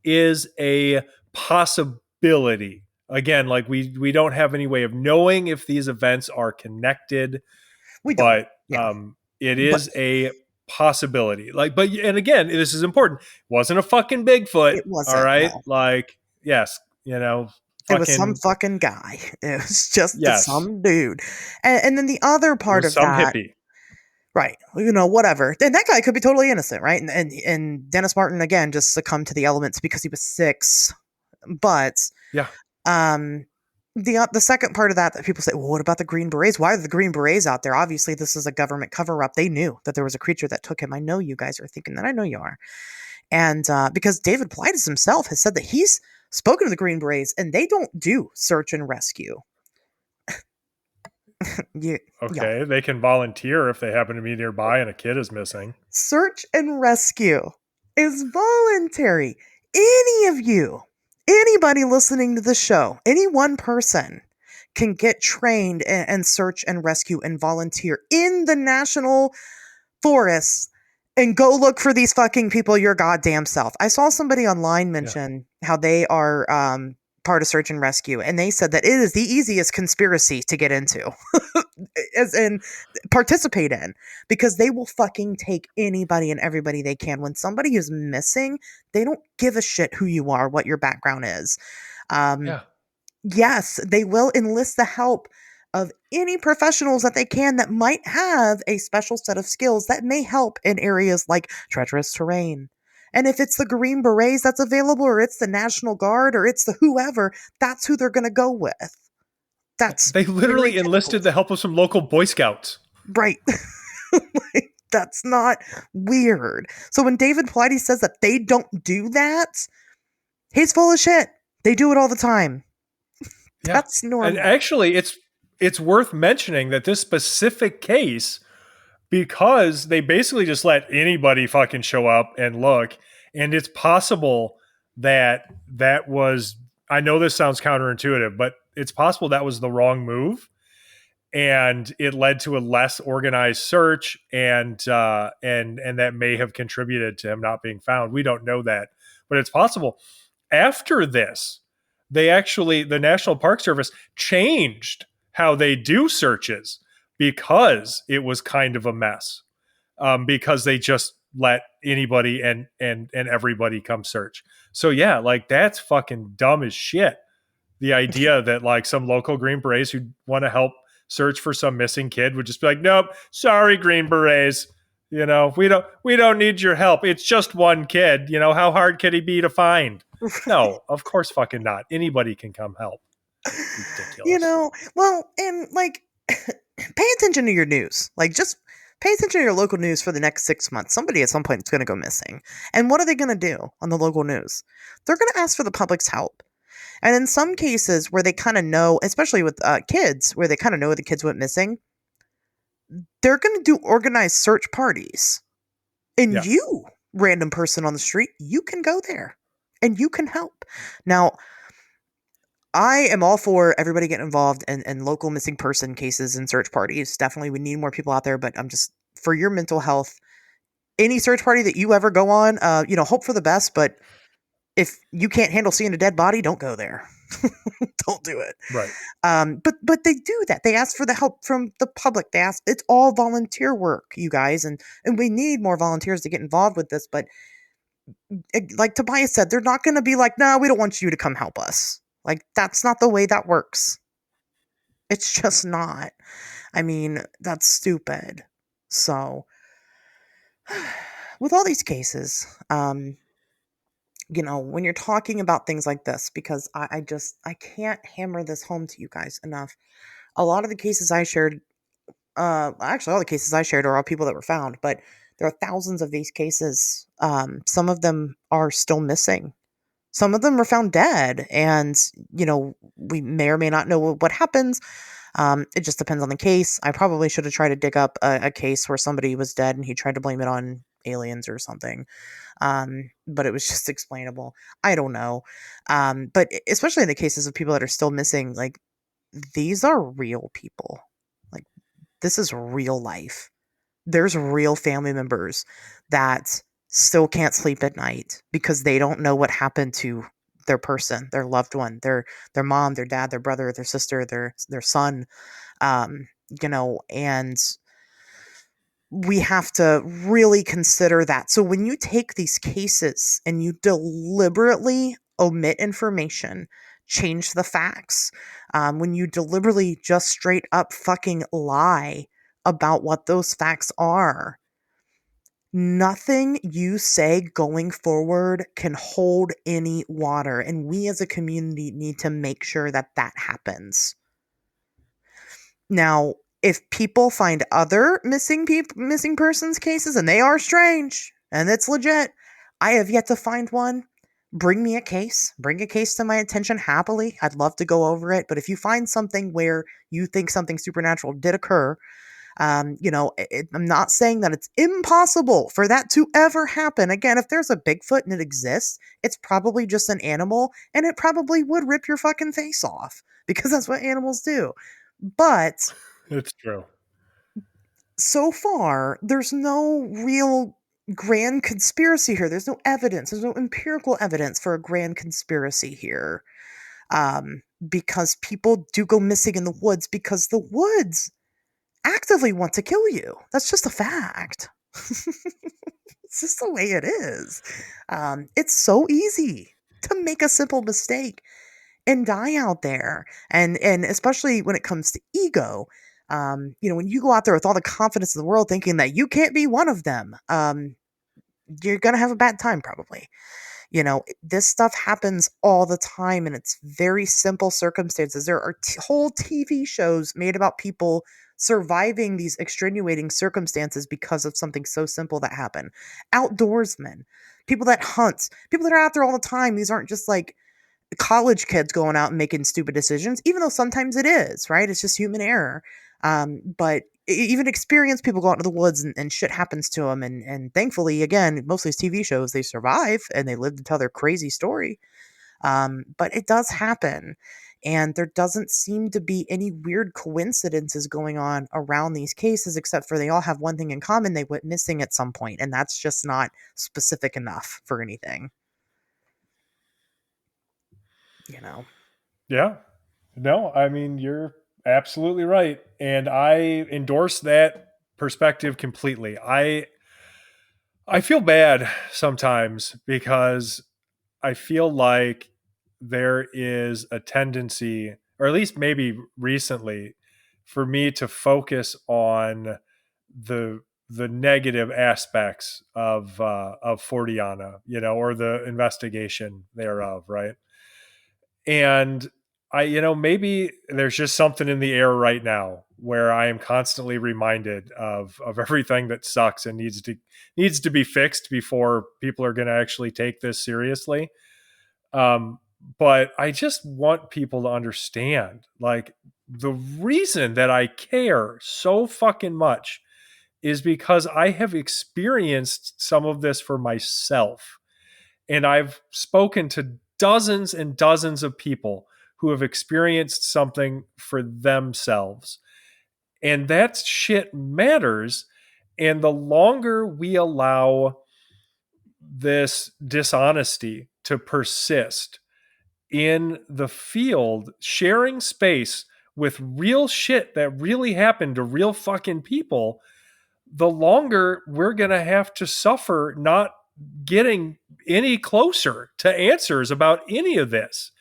is a possibility. Again, like we don't have any way of knowing if these events are connected. We don't. But Yeah. it is a possibility. And again, this is important. It wasn't a fucking Bigfoot. It wasn't, All right. no. Like, yes, It was some fucking guy. It was just some dude. And then the other part of some that, hippie. right? Whatever. And that guy could be totally innocent, right? And Dennis Martin again just succumbed to the elements because he was 6. But yeah, the second part of that people say, well, what about the Green Berets? Why are the Green Berets out there? Obviously, this is a government cover-up. They knew that there was a creature that took him. I know you guys are thinking that. I know you are. And because David Paulides himself has said that he's spoken to the Green Berets and they don't do search and rescue. Okay, they can volunteer if they happen to be nearby and a kid is missing. Search and rescue is voluntary. Anybody listening to the show, any one person can get trained and search and rescue and volunteer in the national forests and go look for these fucking people your goddamn self. I saw somebody online mention how they are part of search and rescue, and they said that it is the easiest conspiracy to get into as in participate in, because they will fucking take anybody and everybody they can. When somebody is missing, they don't give a shit who you are, what your background is. Yes, they will enlist the help of any professionals that they can that might have a special set of skills that may help in areas like treacherous terrain. And if it's the Green Berets that's available, or it's the National Guard, or it's the whoever, that's who they're going to go with. They literally enlisted the help of some local Boy Scouts. Right. That's not weird. So when David Paulides says that they don't do that, he's full of shit. They do it all the time. Yeah. That's normal. And actually, it's worth mentioning that this specific case, because they basically just let anybody fucking show up and look, and it's possible that was, I know this sounds counterintuitive, but it's possible that was the wrong move, and it led to a less organized search, and that may have contributed to him not being found. We don't know that, but it's possible. After this, the National Park Service changed how they do searches, because it was kind of a mess, because they just let anybody and everybody come search. So yeah, like that's fucking dumb as shit. The idea that like some local Green Berets who want to help search for some missing kid would just be like, nope, sorry, Green Berets, we don't need your help. It's just one kid. How hard could he be to find? No, of course fucking not. Anybody can come help. Ridiculous. Well, and like, pay attention to your news. Like, just pay attention to your local news for the next 6 months. Somebody at some point is going to go missing. And what are they going to do on the local news? They're going to ask for the public's help. And in some cases where they kind of know, especially with kids, where they kind of know the kids went missing, they're going to do organized search parties. And you, random person on the street, you can go there and you can help. Now, I am all for everybody getting involved in local missing person cases and search parties. Definitely, we need more people out there, but I'm just, for your mental health, any search party that you ever go on, hope for the best, but if you can't handle seeing a dead body, don't go there. Don't do it. Right. But they do that. They ask for the help from the public. They ask. It's all volunteer work, you guys, and we need more volunteers to get involved with this. But like Tobias said, they're not going to be like, "No, we don't want you to come help us." Like that's not the way that works. It's just not. I mean, that's stupid. So, with all these cases, when you're talking about things like this, because I can't hammer this home to you guys enough. A lot of the cases I shared, actually all the cases I shared are all people that were found, but there are thousands of these cases. Some of them are still missing. Some of them were found dead, and we may or may not know what happens. It just depends on the case. I probably should have tried to dig up a case where somebody was dead and he tried to blame it on aliens or something. But it was just explainable. I don't know. But especially in the cases of people that are still missing, like these are real people. Like this is real life. There's real family members that still can't sleep at night because they don't know what happened to their person, their loved one, their mom, their dad, their brother, their sister, their son, and we have to really consider that. So when you take these cases and you deliberately omit information, change the facts, when you deliberately just straight up fucking lie about what those facts are, nothing you say going forward can hold any water. And we as a community need to make sure that that happens. Now, if people find other missing persons cases and they are strange and it's legit, I have yet to find one. Bring me a case. Bring a case to my attention happily. I'd love to go over it. But if you find something where you think something supernatural did occur, I'm not saying that it's impossible for that to ever happen. Again, if there's a Bigfoot and it exists, it's probably just an animal and it probably would rip your fucking face off because that's what animals do. But It's true. so far, there's no real grand conspiracy here. There's no evidence. There's no empirical evidence for a grand conspiracy here. Because people do go missing in the woods because the woods actively want to kill you. That's just a fact. It's just the way it is. It's so easy to make a simple mistake and die out there. And especially when it comes to ego, when you go out there with all the confidence in the world thinking that you can't be one of them, you're going to have a bad time probably. This stuff happens all the time and it's very simple circumstances. There are whole TV shows made about people surviving these extenuating circumstances because of something so simple that happened. Outdoorsmen, people that hunt, people that are out there all the time. These aren't just like college kids going out and making stupid decisions, even though sometimes it is, right? It's just human error. But even experienced people go out into the woods and shit happens to them. And thankfully, again, most of these TV shows, they survive and they live to tell their crazy story. But it does happen. And there doesn't seem to be any weird coincidences going on around these cases, except for they all have one thing in common. They went missing at some point, and that's just not specific enough for anything. Yeah. No, I mean, you're absolutely right. And I endorse that perspective completely. I feel bad sometimes because I feel like there is a tendency, or at least maybe recently, for me to focus on the negative aspects of Fortiana, or the investigation thereof, right? And maybe there's just something in the air right now where I am constantly reminded of everything that sucks and needs to be fixed before people are going to actually take this seriously. But I just want people to understand, like, the reason that I care so fucking much is because I have experienced some of this for myself. And I've spoken to dozens and dozens of people who have experienced something for themselves. And that shit matters. And the longer we allow this dishonesty to persist, in the field, sharing space with real shit that really happened to real fucking people, the longer we're going to have to suffer not getting any closer to answers about any of this.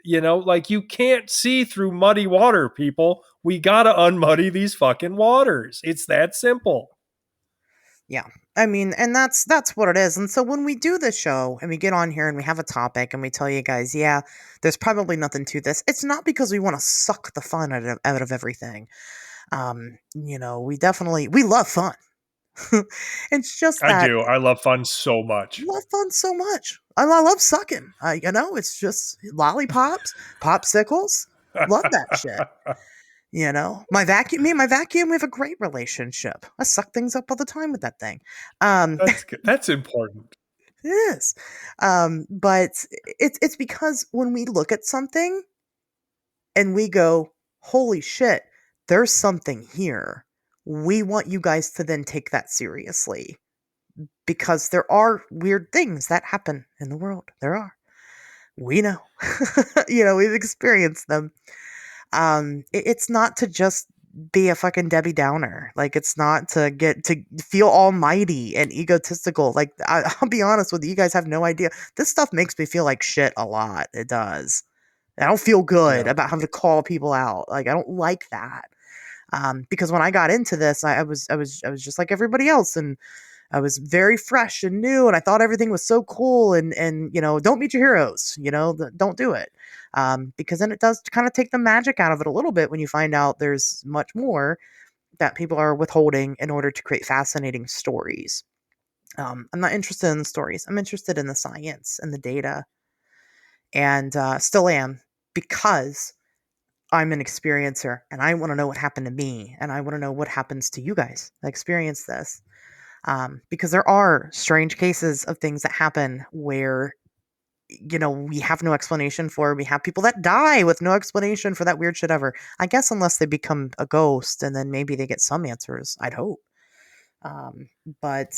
Like, you can't see through muddy water, people. We got to unmuddy these fucking waters. It's that simple. Yeah. I mean, and that's what it is. And so when we do the show and we get on here and we have a topic and we tell you guys, yeah, there's probably nothing to this. It's not because we want to suck the fun out of everything. We love fun. It's just that I do. I love fun so much. love fun so much. I love sucking. It's just lollipops, popsicles. Love that shit. My vacuum, me and my vacuum, we have a great relationship. I suck things up all the time with that thing. That's good. That's important. It is. But it's because when we look at something and we go, holy shit, there's something here. We want you guys to then take that seriously. Because there are weird things that happen in the world. There are. We know. We've experienced them. It's not to just be a fucking Debbie Downer. Like, it's not to get to feel almighty and egotistical. Like, I'll be honest with you guys have no idea. This stuff makes me feel like shit a lot. It does. I don't feel good about having to call people out. Like, I don't like that. Because when I got into this, I was just like everybody else, and I was very fresh and new, and I thought everything was so cool. And don't meet your heroes. Don't do it. Because then it does kind of take the magic out of it a little bit when you find out there's much more that people are withholding in order to create fascinating stories. I'm not interested in the stories. I'm interested in the science and the data, and still am, because I'm an experiencer and I want to know what happened to me, and I want to know what happens to you guys that experience this. Because there are strange cases of things that happen where we have no explanation for. We have people that die with no explanation for that weird shit ever. I guess unless they become a ghost, and then maybe they get some answers, I'd hope. But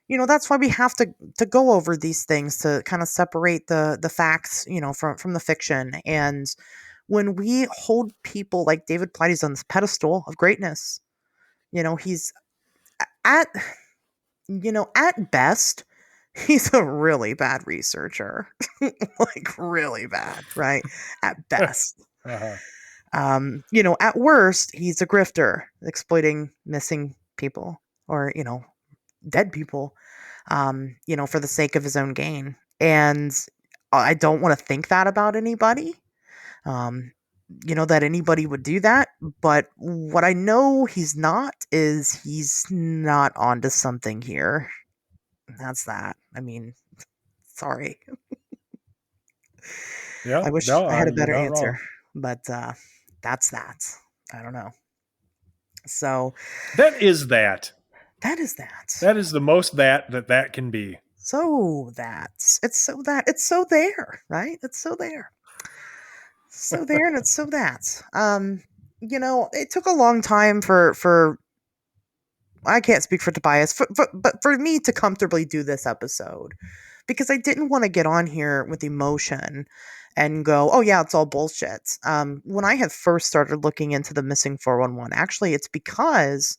that's why we have to go over these things to kind of separate the facts, from the fiction. And when we hold people like David Paulides on this pedestal of greatness, he's at best, he's a really bad researcher. Like, really bad, right? At best. Uh-huh. At worst, he's a grifter exploiting missing people or, dead people, for the sake of his own gain. And I don't want to think that about anybody, that anybody would do that. But what I know he's not is he's not onto something here. That's that. I mean, sorry. Yeah. I wish No, I had a you're better not answer, wrong. but that's that. I don't know. So That is that. that is that. That is the most that can be. So it's so there, right? It's so there. So there, and it's so that. It took a long time for I can't speak for Tobias, but for me to comfortably do this episode, because I didn't want to get on here with emotion and go, oh yeah, it's all bullshit. When I had first started looking into the missing 411, actually, it's because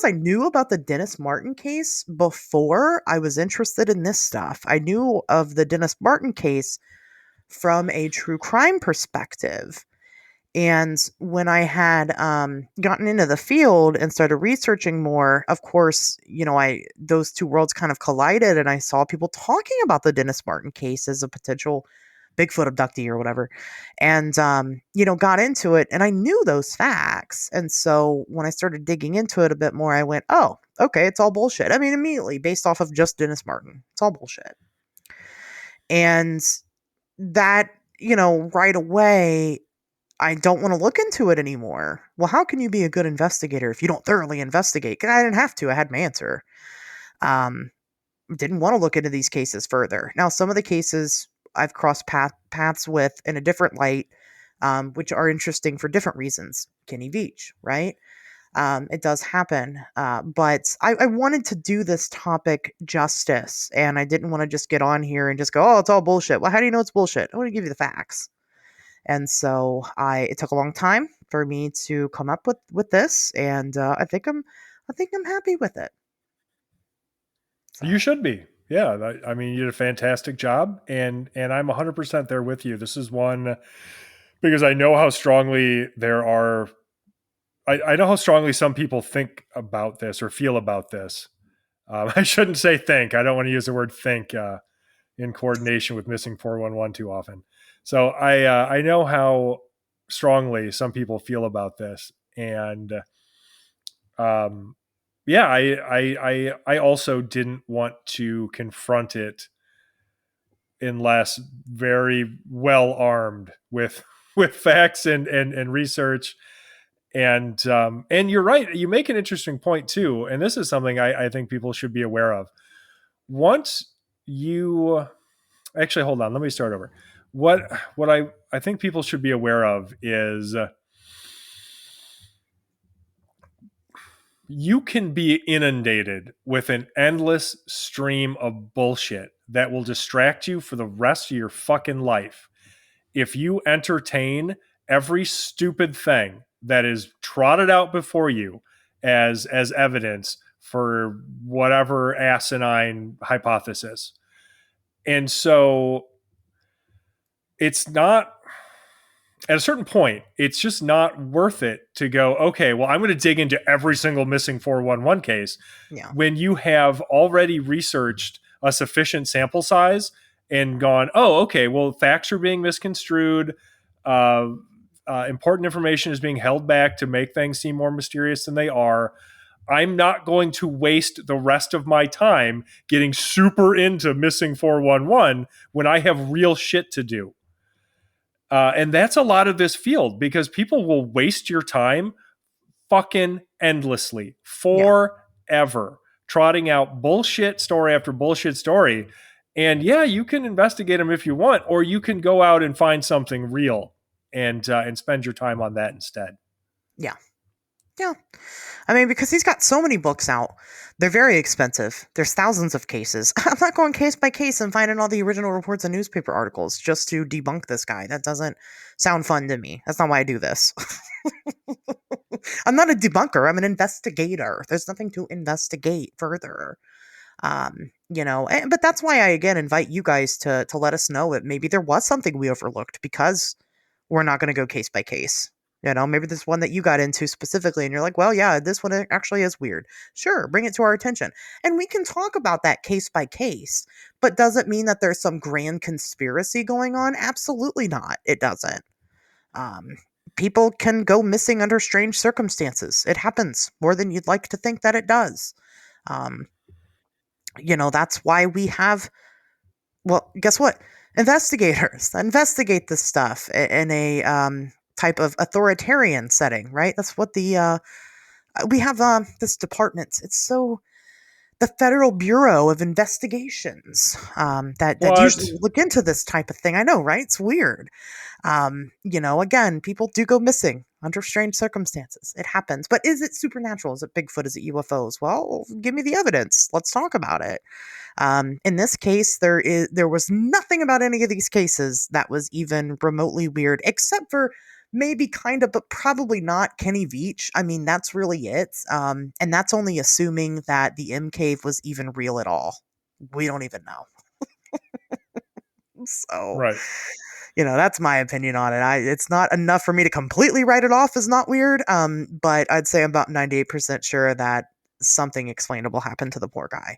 I knew about the Dennis Martin case before I was interested in this stuff. I knew of the Dennis Martin case from a true crime perspective. And when I had gotten into the field and started researching more, of course, those two worlds kind of collided, and I saw people talking about the Dennis Martin case as a potential Bigfoot abductee or whatever, and got into it, and I knew those facts. And so when I started digging into it a bit more, I went, oh, okay, it's all bullshit. I mean, immediately based off of just Dennis Martin, it's all bullshit. And that, right away, I don't want to look into it anymore. Well, how can you be a good investigator if you don't thoroughly investigate? Because I didn't have to. I had my answer. Didn't want to look into these cases further. Now, some of the cases I've crossed paths with in a different light, which are interesting for different reasons. Kenny Beach, right? It does happen. But I wanted to do this topic justice, and I didn't want to just get on here and just go, oh, it's all bullshit. Well, how do you know it's bullshit? I want to give you the facts. And so it took a long time for me to come up with this, and I think I'm happy with it. So. You should be. Yeah, I mean, you did a fantastic job, and I'm 100% there with you. This is one because I know how strongly there are. I know how strongly some people think about this or feel about this. I shouldn't say think. I don't want to use the word think in coordination with missing 411 too often. So I know how strongly some people feel about this, and yeah, I also didn't want to confront it unless very well armed with facts and research. And you're right. You make an interesting point too. And this is something I think people should be aware of. Once you actually, hold on, let me start over. What I think people should be aware of is you can be inundated with an endless stream of bullshit that will distract you for the rest of your fucking life if you entertain every stupid thing that is trotted out before you as evidence for whatever asinine hypothesis. And so it's not, at a certain point, it's just not worth it to go, okay, well, I'm going to dig into every single missing 411 case when you have already researched a sufficient sample size and gone, oh, okay, well, facts are being misconstrued. Important information is being held back to make things seem more mysterious than they are. I'm not going to waste the rest of my time getting super into missing 411 when I have real shit to do. And that's a lot of this field because people will waste your time fucking endlessly forever trotting out bullshit story after bullshit story. And yeah, you can investigate them if you want, or you can go out and find something real and spend your time on that instead. Yeah. Yeah. I mean, because he's got so many books out, they're very expensive. There's thousands of cases. I'm not going case by case and finding all the original reports and newspaper articles just to debunk this guy. That doesn't sound fun to me. That's not why I do this. I'm not a debunker. I'm an investigator. There's nothing to investigate further. But that's why I, again, invite you guys to let us know that maybe there was something we overlooked because we're not going to go case by case. Maybe there's one that you got into specifically and you're like, well, yeah, this one actually is weird. Sure, bring it to our attention. And we can talk about that case by case. But does it mean that there's some grand conspiracy going on? Absolutely not. It doesn't. People can go missing under strange circumstances. It happens more than you'd like to think that it does. That's why we have, well, guess what? Investigators that investigate this stuff in a type of authoritarian setting, right? That's what we have this department. It's the Federal Bureau of Investigations that usually look into this type of thing. I know, right? It's weird. Again, people do go missing under strange circumstances. It happens. But is it supernatural? Is it Bigfoot? Is it UFOs? Well, give me the evidence. Let's talk about it. In this case, there was nothing about any of these cases that was even remotely weird, except for maybe kind of, but probably not Kenny Veach. I mean, that's really it. And that's only assuming that the M cave was even real at all. We don't even know. So, right. That's my opinion on it. It's not enough for me to completely write it off as not weird. But I'd say I'm about 98% sure that something explainable happened to the poor guy.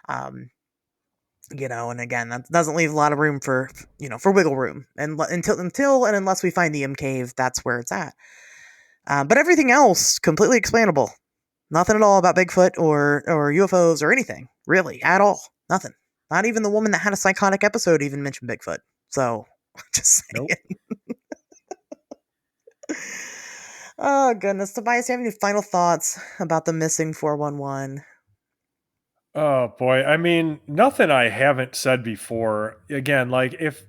And again, that doesn't leave a lot of room for wiggle room. And until and unless we find the M cave, that's where it's at. But everything else, completely explainable. Nothing at all about Bigfoot or UFOs or anything, really, at all. Nothing. Not even the woman that had a psychotic episode even mentioned Bigfoot. So, just saying. Nope. Oh, goodness. Tobias, do you have any final thoughts about the missing 411? Oh boy. I mean, nothing I haven't said before. Again, like if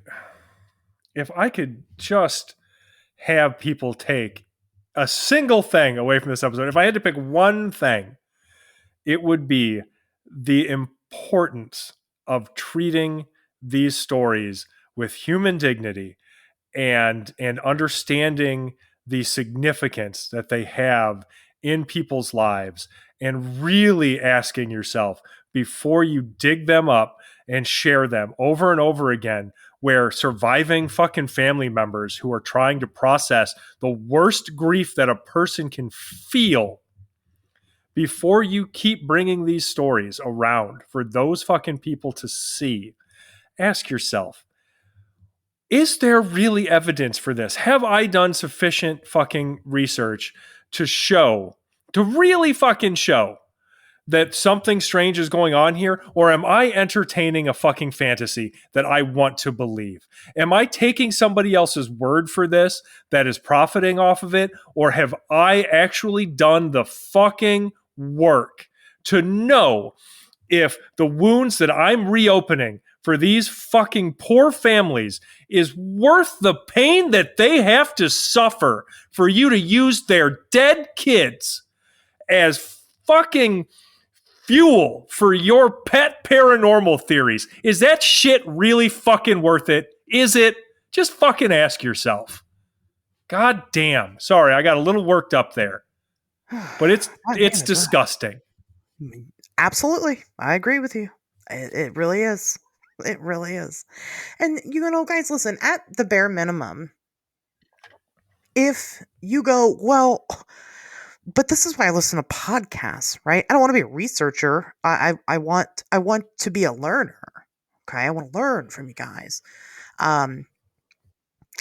I could just have people take a single thing away from this episode, if I had to pick one thing, it would be the importance of treating these stories with human dignity and understanding the significance that they have in people's lives, and really asking yourself before you dig them up and share them over and over again, where surviving fucking family members who are trying to process the worst grief that a person can feel, before you keep bringing these stories around for those fucking people to see, ask yourself, is there really evidence for this? Have I done sufficient fucking research to really fucking show that something strange is going on here? Or am I entertaining a fucking fantasy that I want to believe? Am I taking somebody else's word for this that is profiting off of it? Or have I actually done the fucking work to know if the wounds that I'm reopening for these fucking poor families is worth the pain that they have to suffer for you to use their dead kids as fucking fuel for your pet paranormal theories? Is that shit really fucking worth it? Is it? Just fucking ask yourself. God damn. Sorry, I got a little worked up there. But it's disgusting. Absolutely. I agree with you. It really is. It really is. And, guys, listen, at the bare minimum, if you go, well, but this is why I listen to podcasts, right? I don't want to be a researcher. I want to be a learner. Okay. I want to learn from you guys.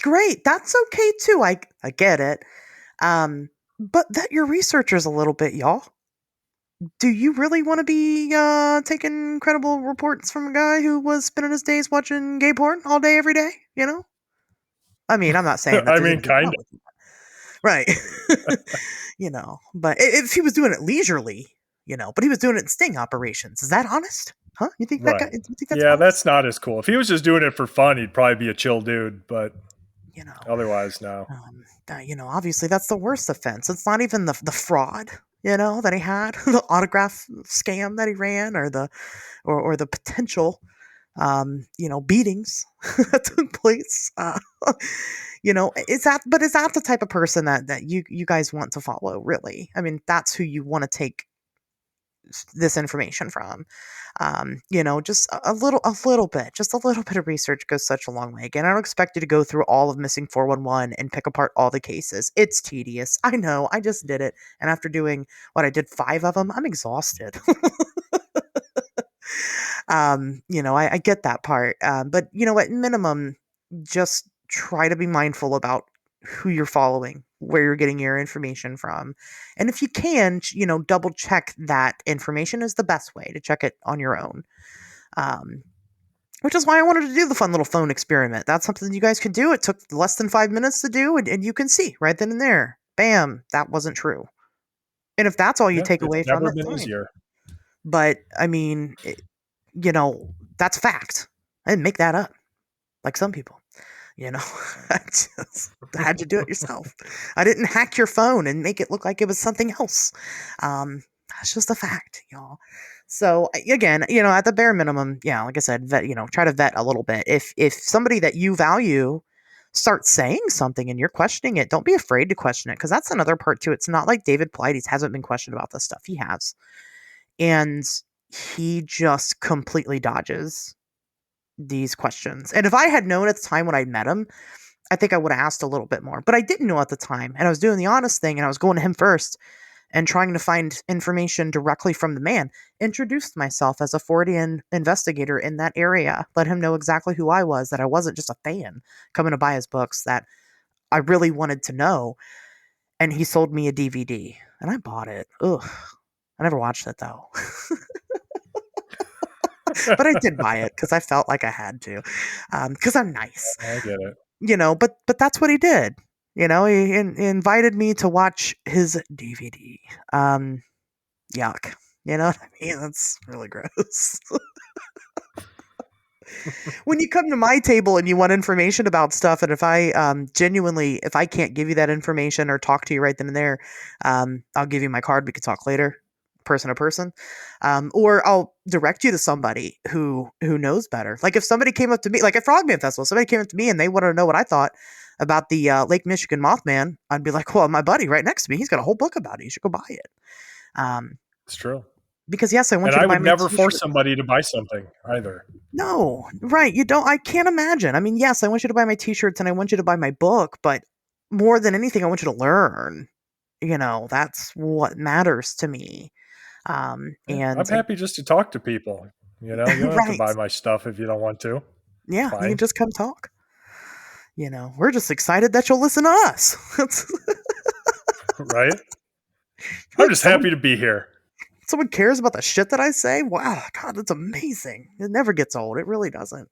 Great. That's okay too. I get it. But vet your researchers a little bit, y'all. Do you really want to be taking credible reports from a guy who was spending his days watching gay porn all day, every day? I mean, I'm not saying that. I mean, kind of. Right. But if he was doing it leisurely, but he was doing it in sting operations. Is that honest? Huh? You think that guy? You think that's honest? That's not as cool. If he was just doing it for fun, he'd probably be a chill dude, but otherwise, no. Obviously that's the worst offense. It's not even the fraud, that he had, the autograph scam that he ran, or the potential, beatings that took place. Is that the type of person that you guys want to follow? Really? I mean, that's who you want to take this information from. Just a little bit of research goes such a long way. Again, I don't expect you to go through all of Missing 411 and pick apart all the cases. It's tedious. I know. I just did it. And after doing what I did 5 of them, I'm exhausted. I get that part. But at minimum, just try to be mindful about who you're following, where you're getting your information from. And if you can, double check that information is the best way to check it on your own. Which is why I wanted to do the fun little phone experiment. That's something you guys could do. It took less than 5 minutes to do, and you can see right then and there, bam, that wasn't true. And if that's all you take away from it, easier. But I mean, that's fact. I didn't make that up, like some people. I just had to do it yourself. I didn't hack your phone and make it look like it was something else. That's just a fact, y'all. So again, at the bare minimum, like I said, try to vet a little bit. If somebody that you value starts saying something and you're questioning it, don't be afraid to question it, because that's another part too. It's not like David Paulides hasn't been questioned about this stuff. He has. And he just completely dodges these questions. And if I had known at the time when I met him, I think I would have asked a little bit more. But I didn't know at the time, and I was doing the honest thing, and I was going to him first and trying to find information directly from the man. Introduced myself as a Fortean investigator in that area, let him know exactly who I was, that I wasn't just a fan coming to buy his books, that I really wanted to know. And he sold me a DVD, and I bought it. Ugh. I never watched it though. But I did buy it because I felt like I had to, because I'm nice. I get it. But that's what he did. He invited me to watch his DVD. Yuck. You know what I mean? That's really gross. When you come to my table and you want information about stuff, and if I genuinely, if I can't give you that information or talk to you right then and there, I'll give you my card. We can talk later, person to person, or I'll direct you to somebody who knows better. Like if somebody came up to me, like at Frogman Festival, somebody came up to me and they wanted to know what I thought about the Lake Michigan Mothman. I'd be like, well, my buddy right next to me, he's got a whole book about it. You should go buy it. It's true. Because yes, I want And you I to buy would my never t-shirt. force somebody to buy something either. No, right. You don't. I can't imagine. I mean, yes, I want you to buy my t-shirts and I want you to buy my book, but more than anything, I want you to learn. That's what matters to me. Yeah, And I'm happy just to talk to people. You don't have to right. buy my stuff if you don't want to. Yeah, you can Fine. just come talk. We're just excited that you'll listen to us. Right? I'm just happy to be here. Someone cares about the shit that I say. Wow, God, that's amazing. It never gets old. It really doesn't.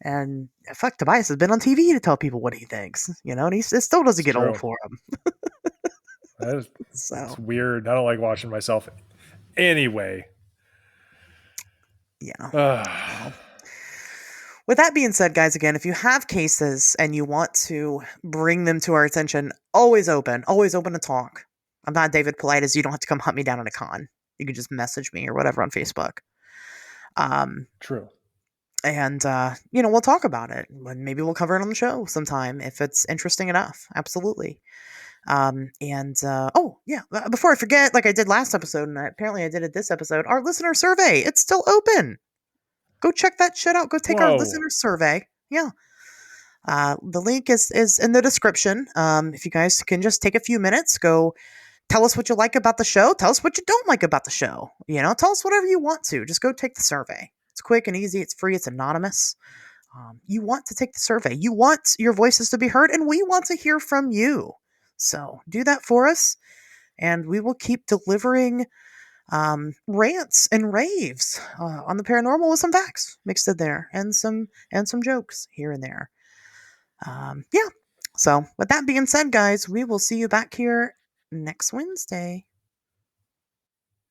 And fuck, Tobias has been on TV to tell people what he thinks, and it still doesn't get old for him. It's So weird. I don't like watching myself. Anyway. Yeah. Well, with that being said, guys, again, if you have cases and you want to bring them to our attention, always open to talk. I'm not David Paulides. You don't have to come hunt me down at a con. You can just message me or whatever on Facebook. True. And, we'll talk about it. Maybe we'll cover it on the show sometime if it's interesting enough. Absolutely. Before I forget, like I did last episode, and apparently I did it this episode, our listener survey, it's still open. Go check that shit out. Go take our listener survey. Yeah. The link is in the description. If you guys can just take a few minutes, go tell us what you like about the show. Tell us what you don't like about the show. Tell us whatever you want to. Just go take the survey. It's quick and easy. It's free. It's anonymous. You want to take the survey. You want your voices to be heard, and we want to hear from you. So do that for us, and we will keep delivering rants and raves on the paranormal with some facts mixed in there and some jokes here and there. So with that being said, guys, we will see you back here next Wednesday.